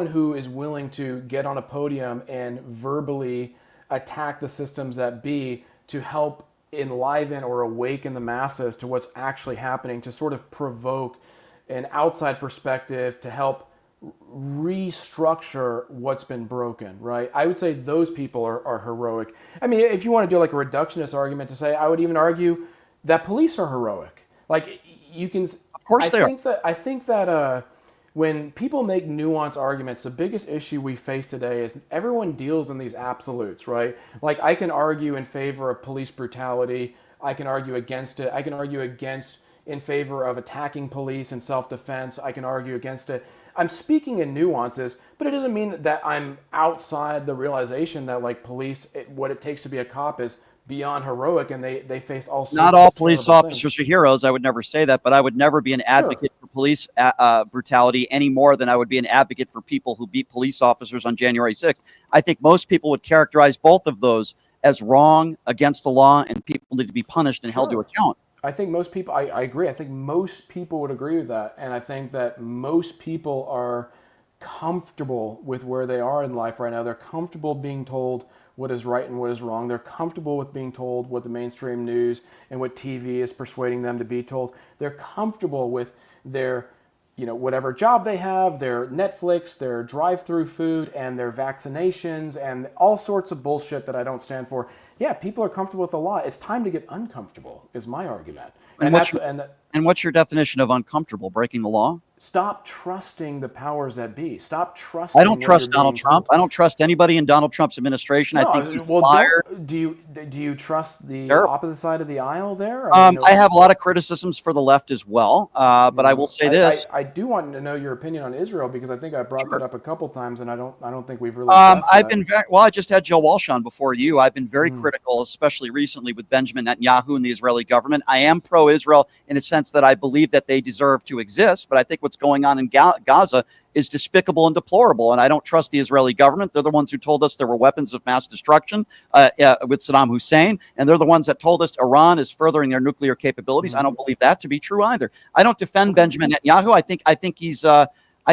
[SPEAKER 2] who is willing to get on a podium and verbally attack the systems that be to help enliven or awaken the masses to what's actually happening, to sort of provoke an outside perspective to help restructure what's been broken, right? I would say those people are heroic. I mean, if you want to do like a reductionist argument to say, I would even argue that police are heroic. Like you can,
[SPEAKER 1] Of course they are.
[SPEAKER 2] I think that when people make nuanced arguments, the biggest issue we face today is everyone deals in these absolutes, right? Like I can argue in favor of police brutality. I can argue against it. I can argue in favor of attacking police and self-defense. I can argue against it. I'm speaking in nuances, but it doesn't mean that I'm outside the realization that like police, what it takes to be a cop is beyond heroic, and they face all sorts
[SPEAKER 1] Not all
[SPEAKER 2] of
[SPEAKER 1] police
[SPEAKER 2] terrible
[SPEAKER 1] officers
[SPEAKER 2] things.
[SPEAKER 1] are heroes. I would never say that, but I would never be an advocate for police brutality any more than I would be an advocate for people who beat police officers on January 6th. I think most people would characterize both of those as wrong, against the law, and people need to be punished and held to account.
[SPEAKER 2] I think most people, I agree. I think most people would agree with that. And I think that most people are comfortable with where they are in life right now. They're comfortable being told what is right and what is wrong. They're comfortable with being told what the mainstream news and what TV is persuading them to be told. They're comfortable with their, whatever job they have, their Netflix, their drive-through food, and their vaccinations, and all sorts of bullshit that I don't stand for. Yeah, people are comfortable with the law. It's time to get uncomfortable, is my argument.
[SPEAKER 1] And what's your definition of uncomfortable? Breaking the law?
[SPEAKER 2] Stop trusting the powers that be. Stop trusting.
[SPEAKER 1] I don't trust Donald Trump. I don't trust anybody in Donald Trump's administration. I think he's fired.
[SPEAKER 2] Do you trust the
[SPEAKER 1] Terrible.
[SPEAKER 2] opposite side of the aisle there?
[SPEAKER 1] I have a lot of criticisms for the left as well, but I will say this.
[SPEAKER 2] I do want to know your opinion on Israel, because I think I brought that up a couple times, and I don't think we've really addressed
[SPEAKER 1] I've
[SPEAKER 2] that.
[SPEAKER 1] been I just had Joe Walsh on before you. I've been very critical, especially recently with Benjamin Netanyahu and the Israeli government. I am pro-Israel in a sense sense that I believe that they deserve to exist. But I think what's going on in Gaza is despicable and deplorable. And I don't trust the Israeli government. They're the ones who told us there were weapons of mass destruction with Saddam Hussein. And they're the ones that told us Iran is furthering their nuclear capabilities. I don't believe that to be true either. I don't defend Benjamin Netanyahu. I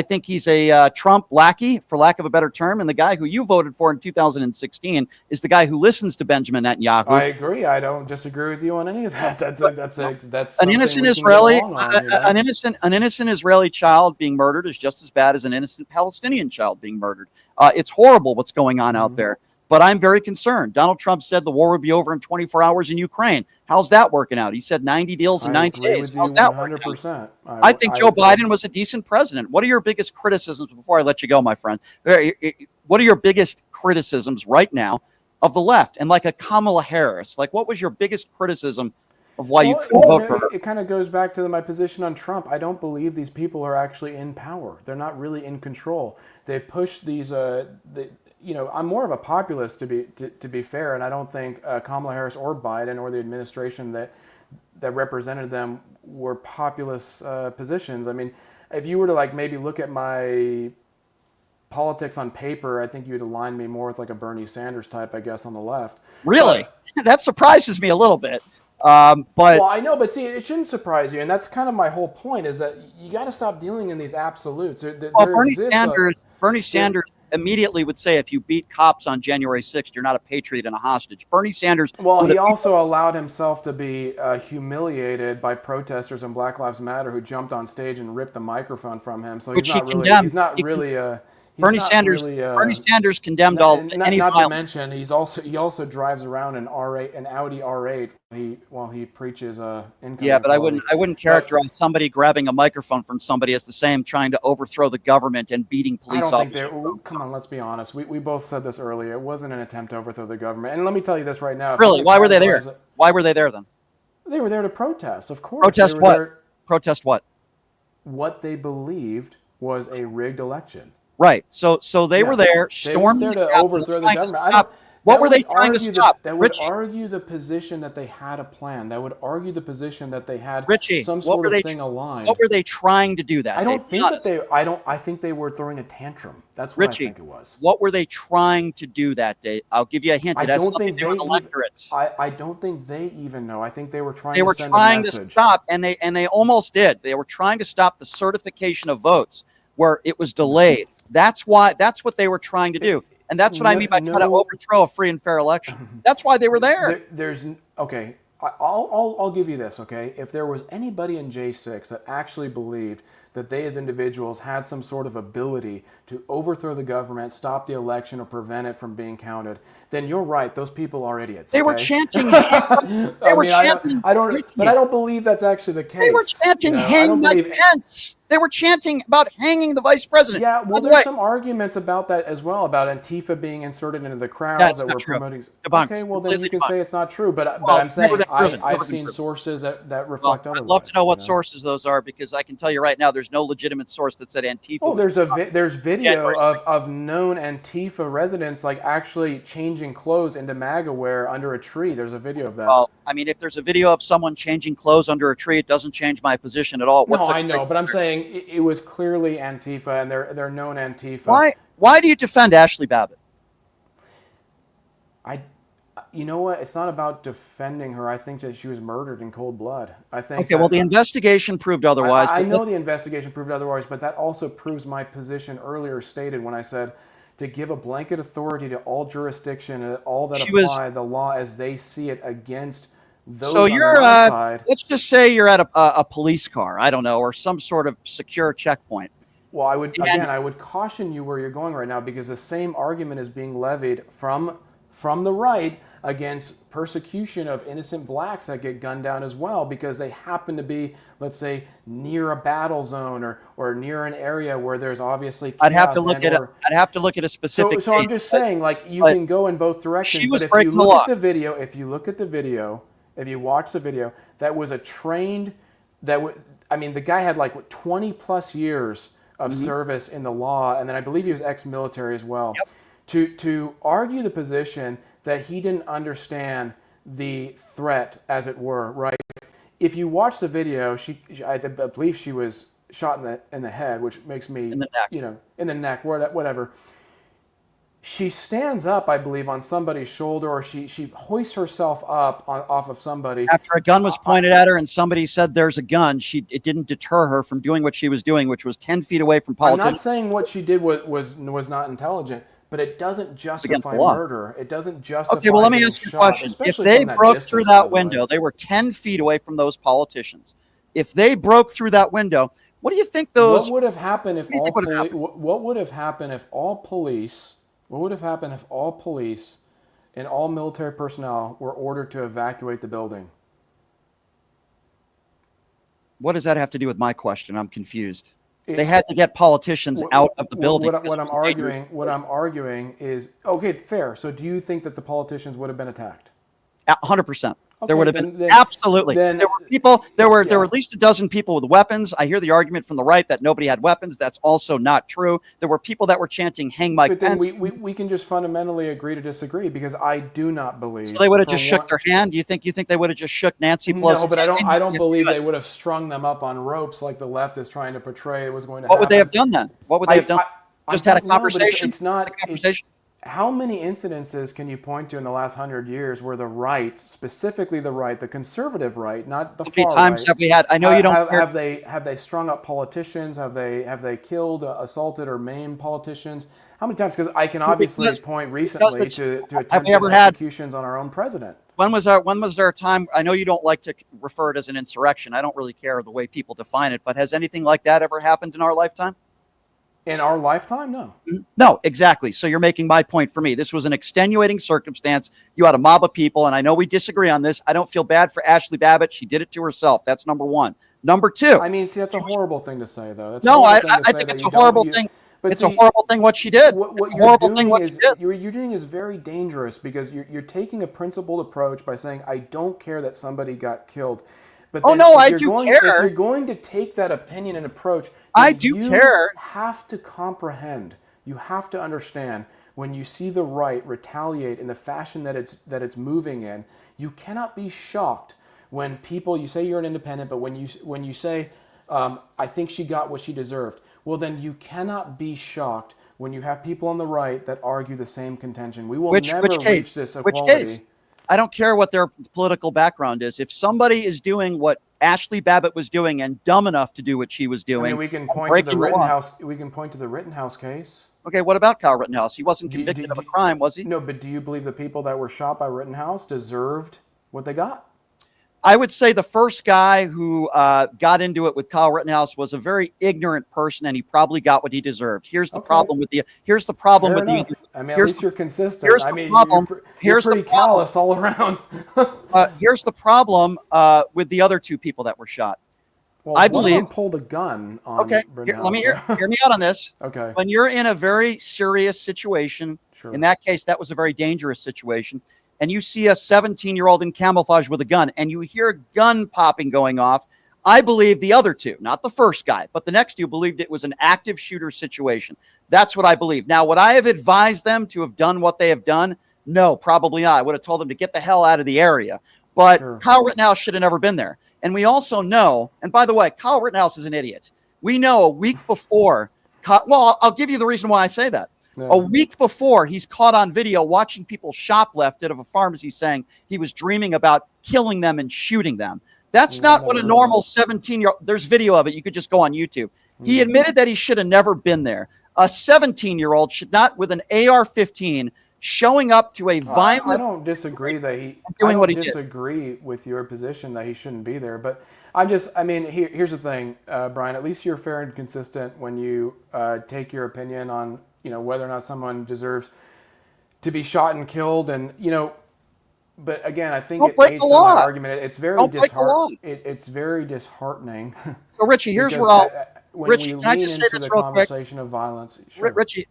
[SPEAKER 1] think he's a Trump lackey, for lack of a better term. And the guy who you voted for in 2016 is the guy who listens to Benjamin Netanyahu.
[SPEAKER 2] I agree. I don't disagree with you on any of that. That's
[SPEAKER 1] an innocent Israeli, an innocent Israeli child being murdered is just as bad as an innocent Palestinian child being murdered. It's horrible what's going on out there. But I'm very concerned. Donald Trump said the war would be over in 24 hours in Ukraine. How's that working out? He said 90 deals in 90 days. How's that working out? I think Joe Biden was a decent president. What are your biggest criticisms, before I let you go, my friend? What are your biggest criticisms right now of the left? And like a Kamala Harris, like what was your biggest criticism of why you couldn't vote for her?
[SPEAKER 2] It kind of goes back to my position on Trump. I don't believe these people are actually in power. They're not really in control. They push these I'm more of a populist to be fair, and I don't think Kamala Harris or Biden or the administration that represented them were populist positions. I mean, if you were to maybe look at my politics on paper, I think you'd align me more with a Bernie Sanders type, I guess, on the left.
[SPEAKER 1] Really? That surprises me a little bit.
[SPEAKER 2] Well, I know, but see, it shouldn't surprise you, and that's kind of my whole point. Is that you got to stop dealing in these absolutes.
[SPEAKER 1] Bernie Sanders immediately would say, if you beat cops on January 6th, you're not a patriot and a hostage. Bernie Sanders.
[SPEAKER 2] Well, he also allowed himself to be humiliated by protesters in Black Lives Matter who jumped on stage and ripped the microphone from him. So he's not really.
[SPEAKER 1] Bernie Sanders condemned any
[SPEAKER 2] not
[SPEAKER 1] violence.
[SPEAKER 2] To mention, he also drives around an Audi R8 while he preaches income.
[SPEAKER 1] Yeah, but I wouldn't characterize somebody grabbing a microphone from somebody as the same trying to overthrow the government and beating police officers.
[SPEAKER 2] Come on, let's be honest. We both said this earlier. It wasn't an attempt to overthrow the government. And let me tell you this right now.
[SPEAKER 1] Really? Why were they there? Why were they there then?
[SPEAKER 2] They were there to protest, of course.
[SPEAKER 1] Protest what? Protest what?
[SPEAKER 2] What they believed was a rigged election.
[SPEAKER 1] Right. So they were there, storming
[SPEAKER 2] there to overthrow the government.
[SPEAKER 1] What were they trying to stop?
[SPEAKER 2] That would argue the position that they had a plan. That would argue the position that they had
[SPEAKER 1] Richie,
[SPEAKER 2] some sort of thing aligned.
[SPEAKER 1] What were they trying to do that?
[SPEAKER 2] I think they were throwing a tantrum. That's what
[SPEAKER 1] Richie,
[SPEAKER 2] I think it was.
[SPEAKER 1] What were they trying to do that day? I'll give you a hint. It has something to do with electorates.
[SPEAKER 2] I don't think they even know. I think they were trying
[SPEAKER 1] to stop, and they almost did. They were trying to stop the certification of votes where it was delayed. That's what they were trying to do. And that's what I mean by trying to overthrow a free and fair election. That's why they were there.
[SPEAKER 2] Okay. I'll give you this. Okay, if there was anybody in J6 that actually believed that they as individuals had some sort of ability to overthrow the government, stop the election, or prevent it from being counted, then you're right. Those people are idiots.
[SPEAKER 1] They were chanting.
[SPEAKER 2] I don't believe that's actually the case.
[SPEAKER 1] They were chanting, "Hang Mike Pence." They were chanting about hanging the vice president.
[SPEAKER 2] Yeah, well, there's some arguments about that as well, about Antifa being inserted into the crowds that were promoting. Okay, well, then you can say it's not true. But I'm saying I've seen sources that reflect otherwise.
[SPEAKER 1] I'd love to know what sources those are, because I can tell you right now, there's no legitimate source that said Antifa.
[SPEAKER 2] Oh, there's video of known Antifa residents actually changing clothes into MAGA wear under a tree. There's a video of that.
[SPEAKER 1] Well, I mean, if there's a video of someone changing clothes under a tree, it doesn't change my position at all.
[SPEAKER 2] No, I know, but I'm saying it was clearly Antifa, and they're known Antifa.
[SPEAKER 1] Why do you defend Ashley Babbitt?
[SPEAKER 2] You know what? It's not about defending her. I think that she was murdered in cold blood. I think.
[SPEAKER 1] Okay, well, the investigation proved otherwise.
[SPEAKER 2] I know the investigation proved otherwise, but that also proves my position earlier stated when I said to give a blanket authority to all jurisdiction and all that apply the law as they see it against those on the side.
[SPEAKER 1] Let's just say you're at a police car, I don't know, or some sort of secure checkpoint.
[SPEAKER 2] Well, I would caution you where you're going right now, because the same argument is being levied from the right against persecution of innocent blacks that get gunned down as well, because they happen to be, let's say, near a battle zone or near an area where there's obviously chaos.
[SPEAKER 1] I'd have to look at a specific.
[SPEAKER 2] So I'm just saying, you can go in both directions.
[SPEAKER 1] She was
[SPEAKER 2] but
[SPEAKER 1] breaking the law.
[SPEAKER 2] if you watch the video, that was a trained. The guy had 20 plus years of service in the law, and then I believe he was ex-military as well. Yep. To argue the position that he didn't understand the threat, as it were, right, if you watch the video, I believe she was shot in the head, which makes me,
[SPEAKER 1] In the neck.
[SPEAKER 2] in the neck, whatever. She stands up, I believe, on somebody's shoulder, or she hoists herself up off of somebody.
[SPEAKER 1] After a gun was pointed at her and somebody said there's a gun, it didn't deter her from doing what she was doing, which was 10 feet away from politicians.
[SPEAKER 2] I'm not saying what she did was not intelligent, but it doesn't justify murder. It doesn't justify.
[SPEAKER 1] Okay, well, let me ask you a question. If they broke through that window, they were 10 feet away from those politicians. If they broke through that window, what do you think those...
[SPEAKER 2] What would have happened if all police... What would have happened if all police... What would have happened if all police and all military personnel were ordered to evacuate the building?
[SPEAKER 1] What does that have to do with my question? I'm confused. They had to get politicians out of the building.
[SPEAKER 2] What I'm arguing is, okay, fair. So do you think that the politicians would have been attacked?
[SPEAKER 1] 100%.
[SPEAKER 2] Okay,
[SPEAKER 1] there would have been absolutely. There were people. There were at least a dozen people with weapons. I hear the argument from the right that nobody had weapons. That's also not true. There were people that were chanting "Hang Mike Pence."
[SPEAKER 2] But then we can just fundamentally agree to disagree, because I do not believe.
[SPEAKER 1] So they would have just shook their hand. You think they would have just shook Nancy Pelosi?
[SPEAKER 2] No, but I don't believe they would have strung them up on ropes like the left is trying to portray it was going to happen.
[SPEAKER 1] What would they have done then? What would they have done? Just had a conversation.
[SPEAKER 2] It's not. How many incidences can you point to in the last 100 years where the right, specifically the right, the conservative right, not the far right?
[SPEAKER 1] How many times have we had? I know you don't.
[SPEAKER 2] Have they strung up politicians? Have they killed, assaulted, or maimed politicians? How many times? Because I can obviously point recently to attempted executions on our own president.
[SPEAKER 1] When was there a time? I know you don't like to refer it as an insurrection. I don't really care the way people define it, but has anything like that ever happened in our lifetime?
[SPEAKER 2] In our lifetime, no.
[SPEAKER 1] No, exactly. So you're making my point for me. This was an extenuating circumstance. You had a mob of people, and I know we disagree on this. I don't feel bad for Ashley Babbitt. She did it to herself. That's number one. Number two.
[SPEAKER 2] I mean, see, that's a horrible thing to say, though.
[SPEAKER 1] I think it's a horrible thing. It's a horrible thing what she did.
[SPEAKER 2] What you're doing is very dangerous, because you're taking a principled approach by saying, I don't care that somebody got killed. But
[SPEAKER 1] I do care.
[SPEAKER 2] If you're going to take that opinion and approach,
[SPEAKER 1] I do care.
[SPEAKER 2] You have to comprehend. You have to understand, when you see the right retaliate in the fashion that it's moving in, you cannot be shocked when people, you say you're an independent, but when you say, I think she got what she deserved, well, then you cannot be shocked when you have people on the right that argue the same contention. We will never reach this equality.
[SPEAKER 1] Which case? I don't care what their political background is. If somebody is doing what Ashley Babbitt was doing and dumb enough to do what she was doing,
[SPEAKER 2] we can point to the Rittenhouse. We can point to the Rittenhouse case.
[SPEAKER 1] Okay, what about Kyle Rittenhouse? He wasn't convicted of a crime, was he?
[SPEAKER 2] No, but do you believe the people that were shot by Rittenhouse deserved what they got?
[SPEAKER 1] I would say the first guy who got into it with Kyle Rittenhouse was a very ignorant person, and he probably got what he deserved. Here's the problem with
[SPEAKER 2] I mean, at least you're consistent. I mean, you're pretty callous all around.
[SPEAKER 1] Here's the problem with the other two people that were shot.
[SPEAKER 2] Well, I believe one of them pulled a gun on Rittenhouse.
[SPEAKER 1] Let me hear me out on this.
[SPEAKER 2] Okay.
[SPEAKER 1] When you're in a very serious situation, in that case, that was a very dangerous situation, and you see a 17-year-old in camouflage with a gun, and you hear gun popping going off, I believe the other two, not the first guy, but the next two, believed it was an active shooter situation. That's what I believe. Now, would I have advised them to have done what they have done? No, probably not. I would have told them to get the hell out of the area. But Kyle Rittenhouse should have never been there. And we also know, and by the way, Kyle Rittenhouse is an idiot. We know a week before, I'll give you the reason why I say that. A week before, he's caught on video watching people shoplift out of a pharmacy, saying he was dreaming about killing them and shooting them. That's not what a normal 17-year-old, there's video of it. You could just go on YouTube. He admitted that he should have never been there. A 17-year-old should not, with an AR-15, showing up to a violent...
[SPEAKER 2] I don't disagree that he... I don't disagree with your position that he shouldn't be there, but here's the thing, Brian, at least you're fair and consistent when you take your opinion on whether or not someone deserves to be shot and killed, and but again, I think it aids in that argument. It's very disheartening. It's very disheartening.
[SPEAKER 1] So, Richie, here's where Richie, can I just say this real quick?
[SPEAKER 2] Of violence.
[SPEAKER 1] Richie,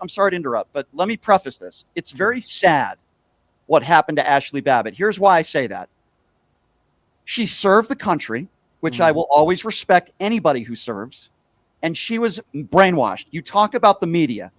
[SPEAKER 1] I'm sorry to interrupt, but let me preface this. It's very sad what happened to Ashley Babbitt. Here's why I say that. She served the country, which I will always respect anybody who serves. And she was brainwashed. You talk about the media.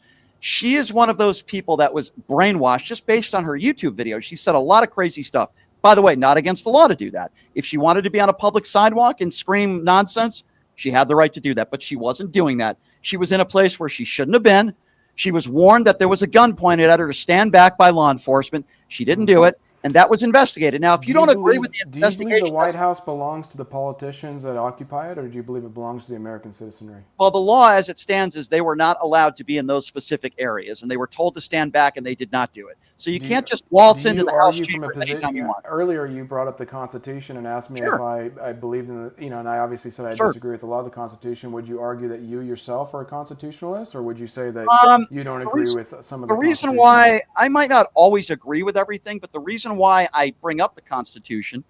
[SPEAKER 1] She is one of those people that was brainwashed just based on her YouTube videos. She said a lot of crazy stuff. by the way, not against the law to do that. If she wanted to be on a public sidewalk and scream nonsense, she had the right to do that, but she wasn't doing that. She was in a place where she shouldn't have been. She was warned that there was a gun pointed at her to stand back by law enforcement. She didn't do it, and that was investigated. Now, if you don't agree with the investigation,
[SPEAKER 2] do you believe the White House belongs to the politicians that occupy it, or do you believe it belongs to the American citizenry?
[SPEAKER 1] well, the law as it stands is they were not allowed to be in those specific areas, and they were told to stand back, and they did not do it. So you can't just waltz into the House chamber anytime you want.
[SPEAKER 2] Earlier, you brought up the Constitution and asked me if I believed in and I obviously said I disagree with a lot of the Constitution. Would you argue that you yourself are a constitutionalist, or would you say that you don't agree with some of the
[SPEAKER 1] reason why I might not always agree with everything, but the reason why I bring up the Constitution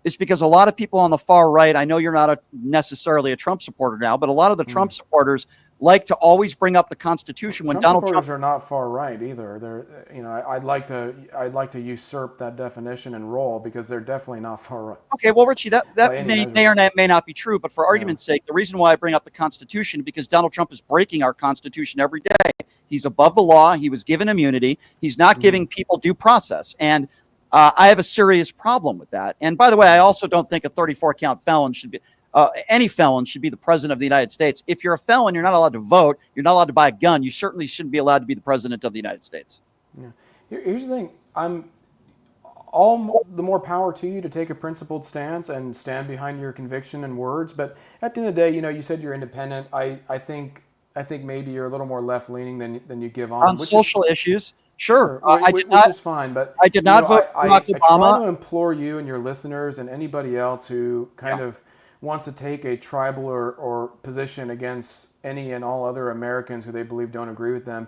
[SPEAKER 1] is because a lot of people on the far right, I know you're not necessarily a Trump supporter now, but a lot of the Trump supporters like to always bring up the Constitution when Donald Trump
[SPEAKER 2] are not far right either. They're, I'd like to usurp that definition and role, because they're definitely not far right.
[SPEAKER 1] Okay, well, Richie, that may or may not be true, but for argument's sake, the reason why I bring up the Constitution is because Donald Trump is breaking our Constitution every day. He's above the law. He was given immunity. He's not giving people due process, and I have a serious problem with that. And by the way, I also don't think a 34-count felon should be. Any felon should be the president of the United States. If you're a felon, you're not allowed to vote. You're not allowed to buy a gun. You certainly shouldn't be allowed to be the president of the United States.
[SPEAKER 2] Yeah. Here's the thing. All the more power to you to take a principled stance and stand behind your conviction and words. But at the end of the day, you said you're independent. I think maybe you're a little more left-leaning than you give
[SPEAKER 1] on social issues. Sure,
[SPEAKER 2] which is fine, but
[SPEAKER 1] I did not vote for Barack Obama.
[SPEAKER 2] I try to implore you and your listeners and anybody else who kind of wants to take a tribal or position against any and all other Americans who they believe don't agree with them.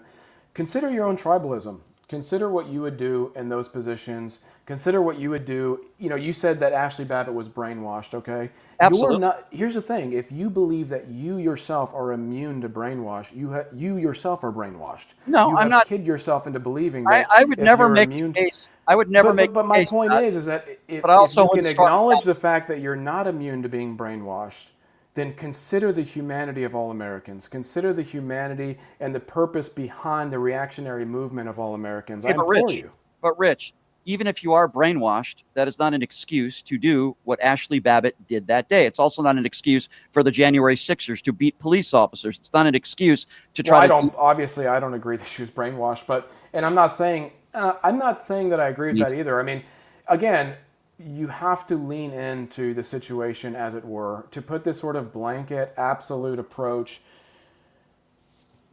[SPEAKER 2] Consider your own tribalism. Consider what you would do in those positions. Consider what you would do. You said that Ashley Babbitt was brainwashed, okay?
[SPEAKER 1] Absolutely.
[SPEAKER 2] Here's the thing. If you believe that you yourself are immune to brainwash, you yourself are brainwashed.
[SPEAKER 1] No, I'm not.
[SPEAKER 2] You kid yourself into believing that
[SPEAKER 1] I would never make a case. I would never make a case.
[SPEAKER 2] But my point is that if you can acknowledge the fact that you're not immune to being brainwashed, then consider the humanity of all Americans. Consider the humanity and the purpose behind the reactionary movement of all Americans. I implore you.
[SPEAKER 1] But Rich, even if you are brainwashed, that is not an excuse to do what Ashley Babbitt did that day. It's also not an excuse for the January 6ers to beat police officers. It's not an excuse to try
[SPEAKER 2] obviously, I don't agree that she was brainwashed, and I'm not saying that I agree with that either. I mean, again, you have to lean into the situation, as it were, to put this sort of blanket, absolute approach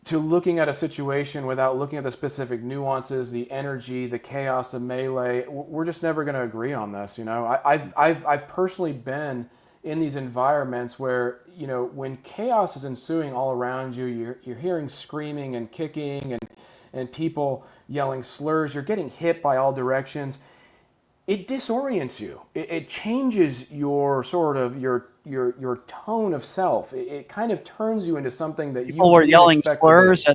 [SPEAKER 2] to looking at a situation without looking at the specific nuances, the energy, the chaos, the melee. We're just never going to agree on this. I've personally been in these environments where, when chaos is ensuing all around you, you're hearing screaming and kicking and people yelling slurs. You're getting hit by all directions. It disorients you. It changes your sort of your tone of self. It kind of turns you into something that
[SPEAKER 1] people were yelling slurs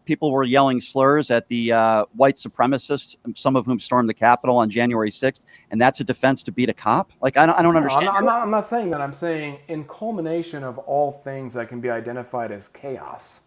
[SPEAKER 1] people were yelling slurs at the white supremacists, some of whom stormed the Capitol on January 6th, and that's a defense to beat a cop. Like I don't understand.
[SPEAKER 2] I'm not saying that. I'm saying in culmination of all things that can be identified as chaos,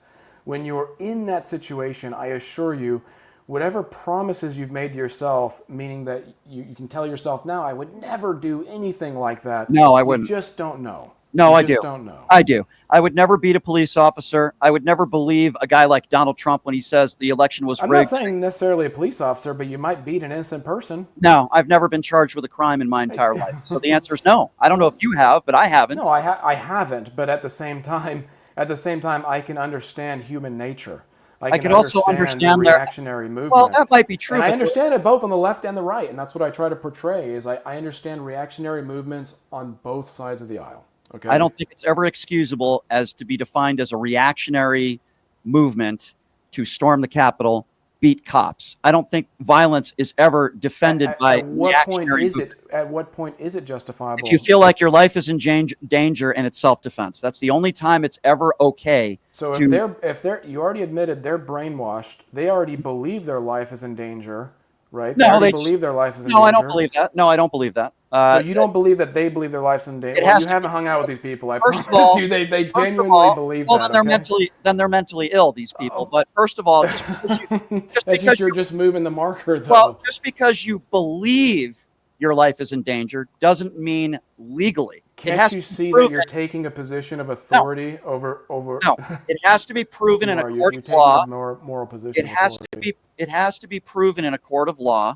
[SPEAKER 2] when you're in that situation, I assure you, whatever promises you've made to yourself, meaning that you can tell yourself now, I would never do anything like that.
[SPEAKER 1] No, I wouldn't.
[SPEAKER 2] You just don't know.
[SPEAKER 1] No, I do.
[SPEAKER 2] Don't know.
[SPEAKER 1] I do. I would never beat a police officer. I would never believe a guy like Donald Trump when he says the election was rigged.
[SPEAKER 2] I'm not saying necessarily a police officer, but you might beat an innocent person.
[SPEAKER 1] No, I've never been charged with a crime in my entire life. So the answer is no. I don't know if you have, but I haven't.
[SPEAKER 2] No, I haven't. But at the same time, I can understand human nature. I can also understand the reactionary movement.
[SPEAKER 1] Well, that might be true.
[SPEAKER 2] And I understand it both on the left and the right, and that's what I try to portray. Is I understand reactionary movements on both sides of the aisle. Okay.
[SPEAKER 1] I don't think it's ever excusable as to be defined as a reactionary movement to storm the Capitol, beat cops. I don't think violence is ever defended by reactionary movements.
[SPEAKER 2] At what point is it justifiable?
[SPEAKER 1] If you feel like your life is in danger and it's self-defense, that's the only time it's ever okay.
[SPEAKER 2] So if they're you already admitted they're brainwashed, they already believe their life is in danger, right?
[SPEAKER 1] No,
[SPEAKER 2] they believe their life is in danger.
[SPEAKER 1] No, I don't believe that. No, I don't believe that.
[SPEAKER 2] So you don't believe that they believe their life's in danger? Well, you haven't hung out with these people. I promise you, they genuinely believe that.
[SPEAKER 1] Then they're mentally ill, these people. But first of all, just because
[SPEAKER 2] you're just moving the marker, though.
[SPEAKER 1] Well, just because you believe your life is in danger doesn't mean legally. It
[SPEAKER 2] Can't
[SPEAKER 1] has
[SPEAKER 2] you
[SPEAKER 1] to be
[SPEAKER 2] see that
[SPEAKER 1] proven.
[SPEAKER 2] you're taking a position of
[SPEAKER 1] No,
[SPEAKER 2] authority over?
[SPEAKER 1] no. It has to be proven
[SPEAKER 2] You
[SPEAKER 1] in a
[SPEAKER 2] are.
[SPEAKER 1] court
[SPEAKER 2] You're
[SPEAKER 1] of
[SPEAKER 2] taking a
[SPEAKER 1] law.
[SPEAKER 2] moral position
[SPEAKER 1] It
[SPEAKER 2] of
[SPEAKER 1] has to
[SPEAKER 2] authority.
[SPEAKER 1] be it has to be proven in a court of law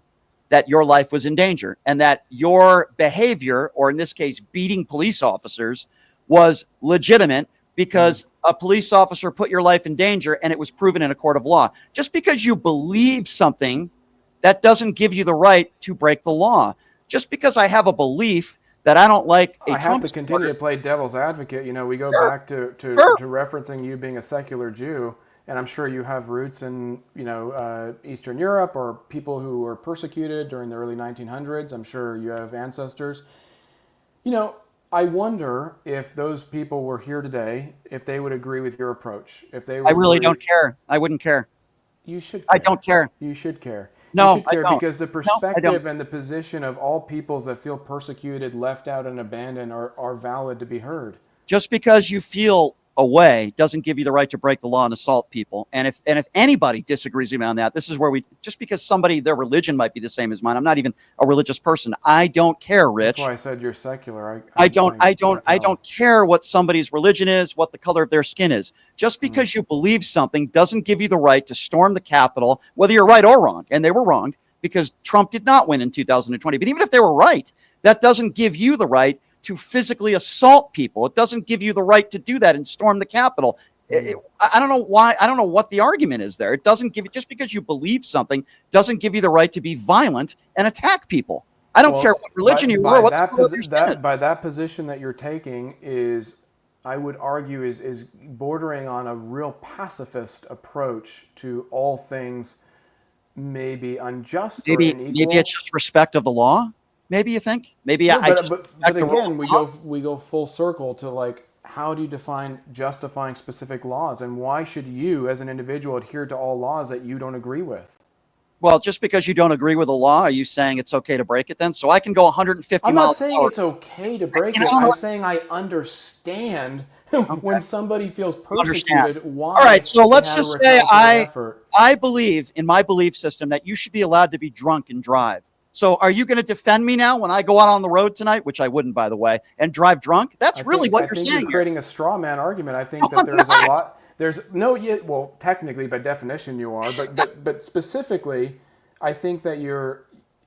[SPEAKER 1] that your life was in danger and that your behavior, or in this case, beating police officers, was legitimate because a police officer put your life in danger and it was proven in a court of law. Just because you believe something, that doesn't give you the right to break the law. Just because I have a belief that I don't like a
[SPEAKER 2] I have
[SPEAKER 1] Trump
[SPEAKER 2] to continue
[SPEAKER 1] supporter,
[SPEAKER 2] to play devil's advocate. You know, we go
[SPEAKER 1] sure,
[SPEAKER 2] back to
[SPEAKER 1] sure.
[SPEAKER 2] referencing you being a secular Jew, and I'm sure you have roots in Eastern Europe or people who were persecuted during the early 1900s. I'm sure you have ancestors. You know, I wonder if those people were here today, if they would agree with your approach, if they
[SPEAKER 1] I
[SPEAKER 2] would
[SPEAKER 1] really
[SPEAKER 2] agree.
[SPEAKER 1] don't care. I wouldn't care.
[SPEAKER 2] You should
[SPEAKER 1] I
[SPEAKER 2] care.
[SPEAKER 1] don't care.
[SPEAKER 2] You should care. You
[SPEAKER 1] No,
[SPEAKER 2] should
[SPEAKER 1] I
[SPEAKER 2] care
[SPEAKER 1] don't.
[SPEAKER 2] because the
[SPEAKER 1] No, I don't.
[SPEAKER 2] perspective and the position of all peoples that feel persecuted, left out, and abandoned are valid to be heard.
[SPEAKER 1] Just because you feel a way doesn't give you the right to break the law and assault people. And if anybody disagrees with me on that, this is where we just because somebody their religion might be the same as mine. I'm not even a religious person. I don't care,
[SPEAKER 2] That's
[SPEAKER 1] Rich.
[SPEAKER 2] why I said you're secular.
[SPEAKER 1] I
[SPEAKER 2] I'm
[SPEAKER 1] don't
[SPEAKER 2] fine.
[SPEAKER 1] I don't I
[SPEAKER 2] Tell.
[SPEAKER 1] don't care what somebody's religion is, what the color of their skin is. Just because you believe something doesn't give you the right to storm the Capitol, whether you're right or wrong. And they were wrong because Trump did not win in 2020. But even if they were right, that doesn't give you the right to physically assault people. It doesn't give you the right to do that and storm the Capitol. I don't know why. I don't know what the argument is there. It doesn't give you, just because you believe something doesn't give you the right to be violent and attack people. I don't care
[SPEAKER 2] Well,
[SPEAKER 1] what religion you are, what the color of your skin is.
[SPEAKER 2] by that position that you're taking is, I would argue, is bordering on a real pacifist approach to all things, maybe unjust or
[SPEAKER 1] Maybe it's
[SPEAKER 2] unequal.
[SPEAKER 1] just respect of the law. Maybe you think. Maybe
[SPEAKER 2] No,
[SPEAKER 1] I just
[SPEAKER 2] but
[SPEAKER 1] respect the rule of
[SPEAKER 2] again,
[SPEAKER 1] law.
[SPEAKER 2] we go full circle to, like, how do you define justifying specific laws, and why should you as an individual adhere to all laws that you don't agree with?
[SPEAKER 1] Well, just because you don't agree with the law, are you saying it's okay to break it then? So I can go 150
[SPEAKER 2] I'm not
[SPEAKER 1] miles an
[SPEAKER 2] saying
[SPEAKER 1] hour.
[SPEAKER 2] it's okay to break
[SPEAKER 1] You know,
[SPEAKER 2] it.
[SPEAKER 1] I
[SPEAKER 2] I'm saying I understand when somebody feels
[SPEAKER 1] understand.
[SPEAKER 2] persecuted,
[SPEAKER 1] All right,
[SPEAKER 2] why
[SPEAKER 1] so
[SPEAKER 2] they
[SPEAKER 1] let's
[SPEAKER 2] had a
[SPEAKER 1] just say
[SPEAKER 2] retaliatory effort.
[SPEAKER 1] I believe in my belief system that you should be allowed to be drunk and drive. So are you going to defend me now when I go out on the road tonight, which I wouldn't, by the way, and drive drunk? That's really what
[SPEAKER 2] I
[SPEAKER 1] you're
[SPEAKER 2] think you're
[SPEAKER 1] saying here.
[SPEAKER 2] creating a straw man argument. I
[SPEAKER 1] No,
[SPEAKER 2] think that
[SPEAKER 1] I'm
[SPEAKER 2] there's a
[SPEAKER 1] not.
[SPEAKER 2] lot. There's no yet. Well, technically, by definition, you are. But specifically, I think that you're,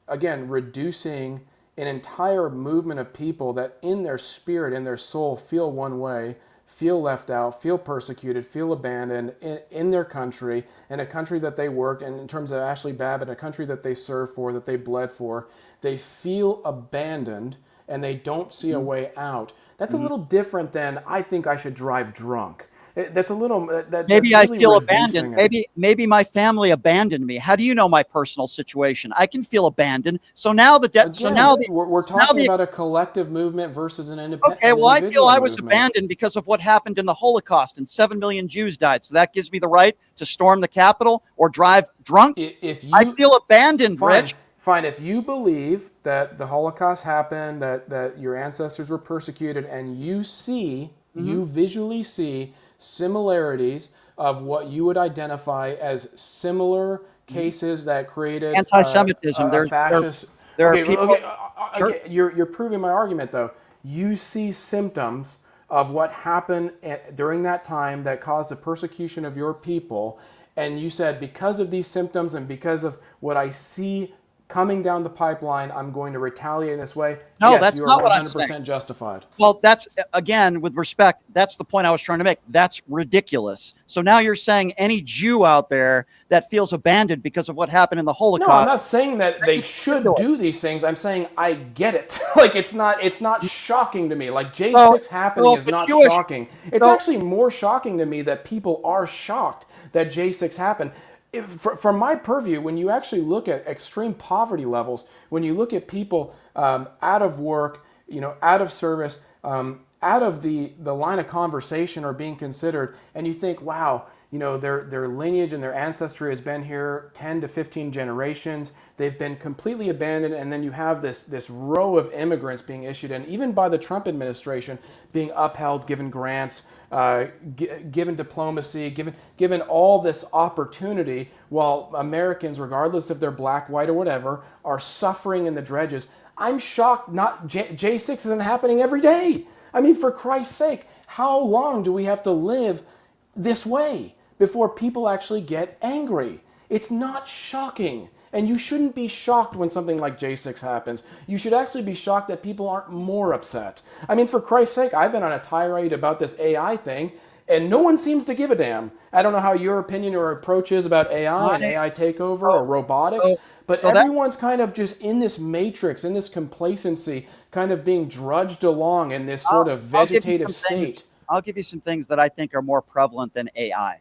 [SPEAKER 2] again, reducing an entire movement of people that, in their spirit, in their soul, feel one way, feel left out, feel persecuted, feel abandoned in their country, in a country that they work, and in terms of Ashley Babbitt, a country that they serve for, that they bled for. They feel abandoned and they don't see a way out. That's a little different than, I think I should drive drunk. That's a little, that's
[SPEAKER 1] Maybe I
[SPEAKER 2] really
[SPEAKER 1] feel abandoned.
[SPEAKER 2] reducing it.
[SPEAKER 1] Maybe my family abandoned me. How do you know my personal situation? I can feel abandoned. So now the debt.
[SPEAKER 2] Again, we're
[SPEAKER 1] So now
[SPEAKER 2] talking
[SPEAKER 1] the
[SPEAKER 2] about a collective movement versus an
[SPEAKER 1] okay.
[SPEAKER 2] an
[SPEAKER 1] Well, I feel
[SPEAKER 2] individual
[SPEAKER 1] I was
[SPEAKER 2] movement.
[SPEAKER 1] abandoned because of what happened in the Holocaust, and 7 million Jews died. So that gives me the right to storm the Capitol or drive drunk.
[SPEAKER 2] If
[SPEAKER 1] I
[SPEAKER 2] you,
[SPEAKER 1] feel abandoned,
[SPEAKER 2] fine,
[SPEAKER 1] Rich.
[SPEAKER 2] fine. If you believe that the Holocaust happened, that your ancestors were persecuted, and you visually see similarities of what you would identify as similar cases that created
[SPEAKER 1] Anti-Semitism.
[SPEAKER 2] a fascist.
[SPEAKER 1] There are
[SPEAKER 2] Okay,
[SPEAKER 1] people. Sure.
[SPEAKER 2] okay, you're proving my argument though. You see symptoms of what happened during that time that caused the persecution of your people, and you said, because of these symptoms and because of what I see coming down the pipeline, I'm going to retaliate in this way.
[SPEAKER 1] No,
[SPEAKER 2] Yes,
[SPEAKER 1] that's
[SPEAKER 2] you are
[SPEAKER 1] not what I'm saying.
[SPEAKER 2] 100% justified.
[SPEAKER 1] Well, that's again, with respect, that's the point I was trying to make. That's ridiculous. So now you're saying any Jew out there that feels abandoned because of what happened in the
[SPEAKER 2] No, I'm
[SPEAKER 1] Holocaust,
[SPEAKER 2] not saying that they
[SPEAKER 1] it's
[SPEAKER 2] should do
[SPEAKER 1] ridiculous.
[SPEAKER 2] these things. I'm saying I get it. Like, it's not shocking to me. Like,
[SPEAKER 1] So,
[SPEAKER 2] J6 happening
[SPEAKER 1] so if
[SPEAKER 2] is
[SPEAKER 1] a
[SPEAKER 2] not
[SPEAKER 1] Jewish,
[SPEAKER 2] shocking. It's
[SPEAKER 1] so
[SPEAKER 2] actually more shocking to me that people are shocked that J6 happened. From my purview, when you actually look at extreme poverty levels, when you look at people out of work, out of service, out of the line of conversation or being considered, and you think, wow, their lineage and their ancestry has been here 10 to 15 generations. They've been completely abandoned, and then you have this row of immigrants being issued, and even by the Trump administration being upheld, given grants, given diplomacy, given all this opportunity, while Americans, regardless if they're black, white, or whatever, are suffering in the dredges. I'm shocked not J6 isn't happening every day. I mean, for Christ's sake, how long do we have to live this way before people actually get angry? It's not shocking. And you shouldn't be shocked when something like J6 happens. You should actually be shocked that people aren't more upset. I mean, for Christ's sake, I've been on a tirade about this AI thing, and no one seems to give a damn. I don't know how your opinion or approach is about AI and AI takeover or robotics, but everyone's kind of just in this matrix, in this complacency, kind of being drudged along in this sort of vegetative state.
[SPEAKER 1] I'll give you some things that I think are more prevalent than AI.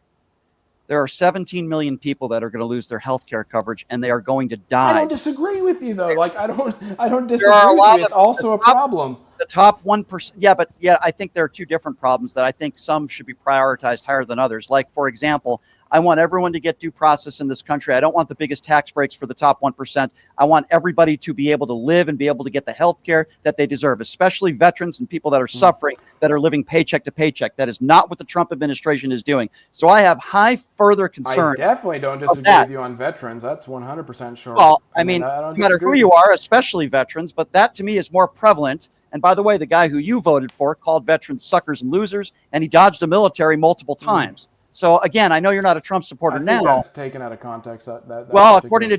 [SPEAKER 1] There are 17 million people that are going to lose their health care coverage, and they are going to die.
[SPEAKER 2] I don't disagree with you, though. Like, I don't disagree with you. It's also a problem.
[SPEAKER 1] The top 1%. Yeah, but I think there are two different problems that I think some should be prioritized higher than others. Like, for example, I want everyone to get due process in this country. I don't want the biggest tax breaks for the top 1%. I want everybody to be able to live and be able to get the health care that they deserve, especially veterans and people that are suffering, that are living paycheck to paycheck. That is not what the Trump administration is doing. So I have high further concerns.
[SPEAKER 2] I definitely don't disagree with you on veterans. That's 100% sure.
[SPEAKER 1] Well, I mean, no matter who you are, especially veterans, but that to me is more prevalent. And by the way, the guy who you voted for called veterans suckers and losers, and he dodged the military multiple times. So again, I know you're not a Trump supporter now.
[SPEAKER 2] That's taken out of context.
[SPEAKER 1] Well, according to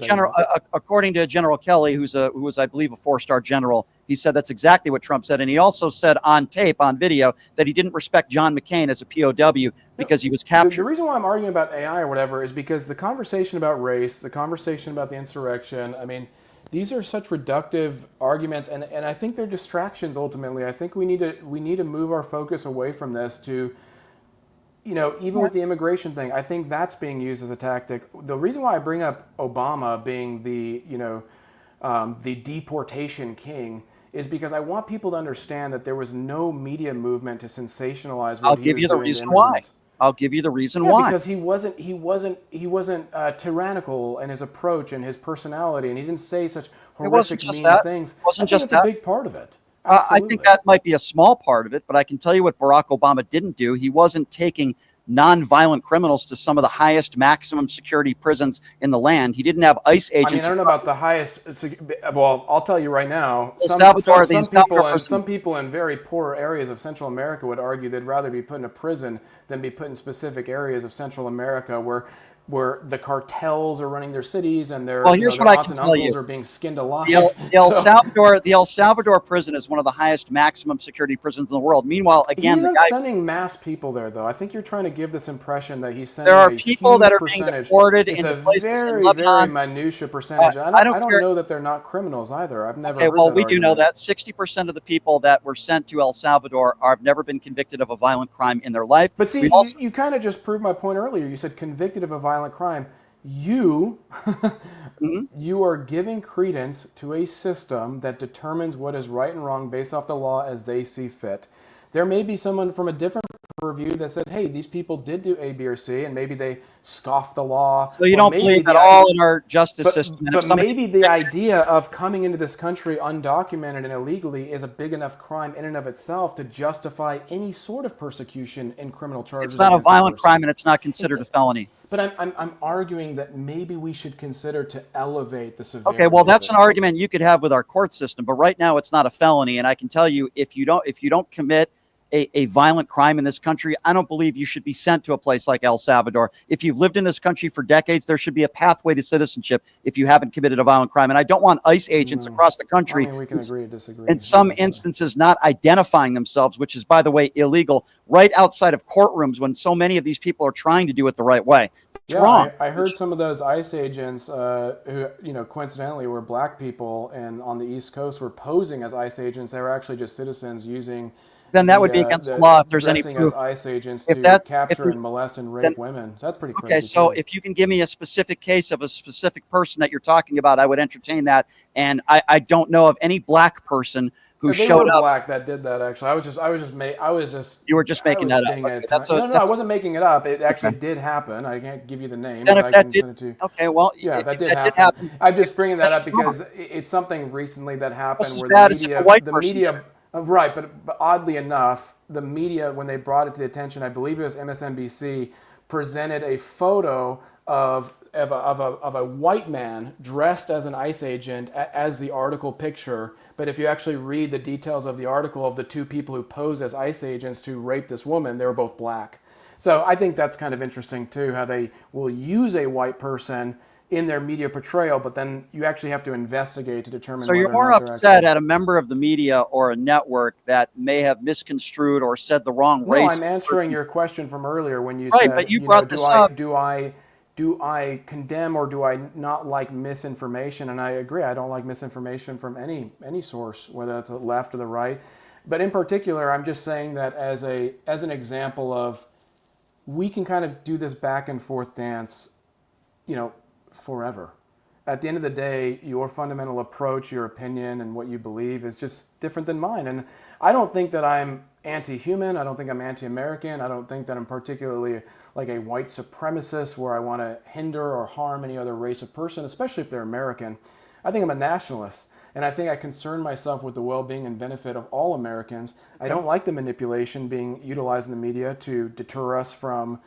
[SPEAKER 1] General Kelly, who was, I believe, a 4-star general, he said that's exactly what Trump said, and he also said on tape, on video, that he didn't respect John McCain as a POW because he was captured.
[SPEAKER 2] The reason why I'm arguing about AI or whatever is because the conversation about race, the conversation about the insurrection, I mean, these are such reductive arguments, and I think they're distractions. Ultimately, I think we need to move our focus away from this to. Even with the immigration thing, I think that's being used as a tactic. The reason why I bring up Obama being the deportation king is because I want people to understand that there was no media movement to sensationalize what he was doing to immigrants.
[SPEAKER 1] I'll give you the reason why. I'll give you the reason why.
[SPEAKER 2] Because he wasn't tyrannical in his approach and his personality, and he didn't say such horrific, mean things.
[SPEAKER 1] Wasn't just
[SPEAKER 2] a big part of it.
[SPEAKER 1] I think that might be a small part of it, but I can tell you what Barack Obama didn't do. He wasn't taking nonviolent criminals to some of the highest maximum security prisons in the land. He didn't have ICE agents.
[SPEAKER 2] I mean, I don't know about the highest. Well, I'll tell you right now. Some people in very poor areas of Central America would argue they'd rather be put in a prison than be put in specific areas of Central America where the cartels are running their cities and their aunts and uncles are being skinned alive.
[SPEAKER 1] The El Salvador prison is one of the highest maximum security prisons in the world. Meanwhile, again,
[SPEAKER 2] he's not sending mass people there, though. I think you're trying to give this impression that he's sending.
[SPEAKER 1] There are people that are being deported into places in Lebanon.
[SPEAKER 2] Very minutiae percentage. I don't know that they're not criminals either. I've never.
[SPEAKER 1] Okay, well, we do know that 60% of the people that were sent to El Salvador have never been convicted of a violent crime in their life.
[SPEAKER 2] But see, you kind of just proved my point earlier. You said convicted of a violent crime. You are giving credence to a system that determines what is right and wrong based off the law as they see fit. There may be someone from a different purview that said, hey, these people did do A, B, or C, and maybe they scoffed the law.
[SPEAKER 1] So you don't believe that all in our justice system.
[SPEAKER 2] But maybe the idea of coming into this country undocumented and illegally is a big enough crime in and of itself to justify any sort of persecution in criminal charges.
[SPEAKER 1] It's not a violent crime, and it's not considered a felony.
[SPEAKER 2] But I'm arguing that maybe we should consider to elevate the severity.
[SPEAKER 1] Okay, well, that's an argument you could have with our court system, but right now it's not a felony, and I can tell you if you don't commit a violent crime in this country, I don't believe you should be sent to a place like El Salvador. If you've lived in this country for decades, there should be a pathway to citizenship if you haven't committed a violent crime. And I don't want ICE agents across the country,
[SPEAKER 2] we can agree to disagree.
[SPEAKER 1] In some instances, not identifying themselves, which is, by the way, illegal, right outside of courtrooms when so many of these people are trying to do it the right way. It's wrong.
[SPEAKER 2] I heard some of those ICE agents who, coincidentally were black people and on the East Coast were posing as ICE agents. They were actually just citizens using...
[SPEAKER 1] Then that would be against the law if there's any proof.
[SPEAKER 2] As ICE agents to capture and molest and rape women. So that's pretty crazy.
[SPEAKER 1] Okay, so if you can give me a specific case of a specific person that you're talking about, I would entertain that. And I don't know of any black person who showed up.
[SPEAKER 2] Black that did that. Actually,
[SPEAKER 1] You were just making that up.
[SPEAKER 2] Okay, I wasn't making it up. It actually did happen. I can't give you the name.
[SPEAKER 1] Then
[SPEAKER 2] but
[SPEAKER 1] if that did, okay, well,
[SPEAKER 2] yeah, that did happen. I'm just bringing that up because it's something recently that happened where the media. Right, but oddly enough, the media, when they brought it to the attention, I believe it was MSNBC, presented a photo of of a white man dressed as an ICE agent as the article picture. But if you actually read the details of the article of the two people who posed as ICE agents to rape this woman, they were both black. So I think that's kind of interesting too, how they will use a white person in their media portrayal, but then you actually have to investigate to determine
[SPEAKER 1] So
[SPEAKER 2] whether
[SPEAKER 1] you're
[SPEAKER 2] or
[SPEAKER 1] more
[SPEAKER 2] not they're
[SPEAKER 1] upset
[SPEAKER 2] actually...
[SPEAKER 1] at a member of the media or a network that may have misconstrued or said the wrong
[SPEAKER 2] No,
[SPEAKER 1] race.
[SPEAKER 2] I'm answering your question from earlier when you
[SPEAKER 1] Right, but
[SPEAKER 2] said,
[SPEAKER 1] you brought this up.
[SPEAKER 2] do I condemn or do I not like misinformation? And I agree, I don't like misinformation from any source, whether it's the left or the right. But in particular, I'm just saying that as an example of, we can kind of do this back and forth dance, forever. At the end of the day, your fundamental approach, your opinion, and what you believe is just different than mine. And I don't think that I'm anti-human. I don't think I'm anti-American. I don't think that I'm particularly like a white supremacist where I want to hinder or harm any other race or person, especially if they're American. I think I'm a nationalist. And I think I concern myself with the well-being and benefit of all Americans. I don't like the manipulation being utilized in the media to deter us from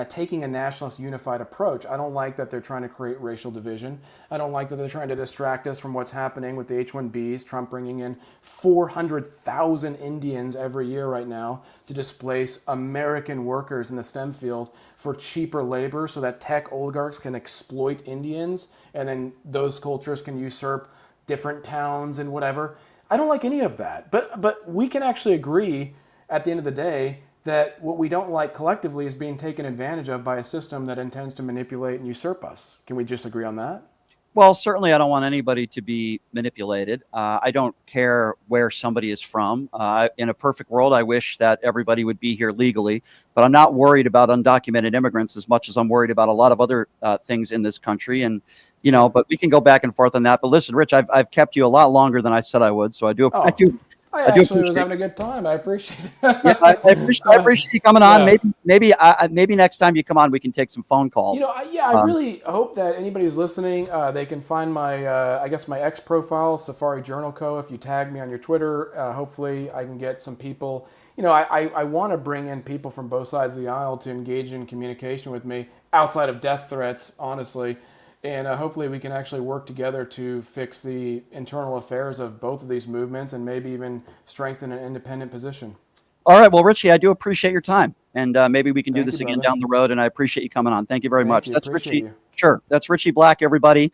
[SPEAKER 2] taking a nationalist unified approach. I don't like that they're trying to create racial division. I don't like that they're trying to distract us from what's happening with the H-1Bs, Trump bringing in 400,000 Indians every year right now to displace American workers in the STEM field for cheaper labor so that tech oligarchs can exploit Indians and then those cultures can usurp different towns and whatever. I don't like any of that. But we can actually agree at the end of the day that what we don't like collectively is being taken advantage of by a system that intends to manipulate and usurp us. Can we just agree on that?
[SPEAKER 1] Well, certainly I don't want anybody to be manipulated. I don't care where somebody is from. In a perfect world, I wish that everybody would be here legally, but I'm not worried about undocumented immigrants as much as I'm worried about a lot of other things in this country. And, but we can go back and forth on that. But listen, Rich, I've kept you a lot longer than I said I would. So I do
[SPEAKER 2] I
[SPEAKER 1] I do
[SPEAKER 2] actually was
[SPEAKER 1] appreciate
[SPEAKER 2] having a good time. I appreciate it.
[SPEAKER 1] Yeah, I appreciate you coming on.
[SPEAKER 2] Yeah.
[SPEAKER 1] Maybe next time you come on, we can take some phone calls.
[SPEAKER 2] I really hope that anybody who's listening, they can find my, my X profile, Safari Journal Co. If you tag me on your Twitter, hopefully I can get some people. I want to bring in people from both sides of the aisle to engage in communication with me outside of death threats, honestly. And hopefully we can actually work together to fix the internal affairs of both of these movements and maybe even strengthen an independent position.
[SPEAKER 1] All right. Well, Richie, I do appreciate your time. And maybe we can do
[SPEAKER 2] Thank
[SPEAKER 1] this
[SPEAKER 2] you,
[SPEAKER 1] again
[SPEAKER 2] brother.
[SPEAKER 1] down the road. And I appreciate you coming on. Thank you very
[SPEAKER 2] Thank
[SPEAKER 1] much.
[SPEAKER 2] you.
[SPEAKER 1] That's
[SPEAKER 2] Appreciate
[SPEAKER 1] Richie.
[SPEAKER 2] you.
[SPEAKER 1] Sure. That's Richie Black, everybody.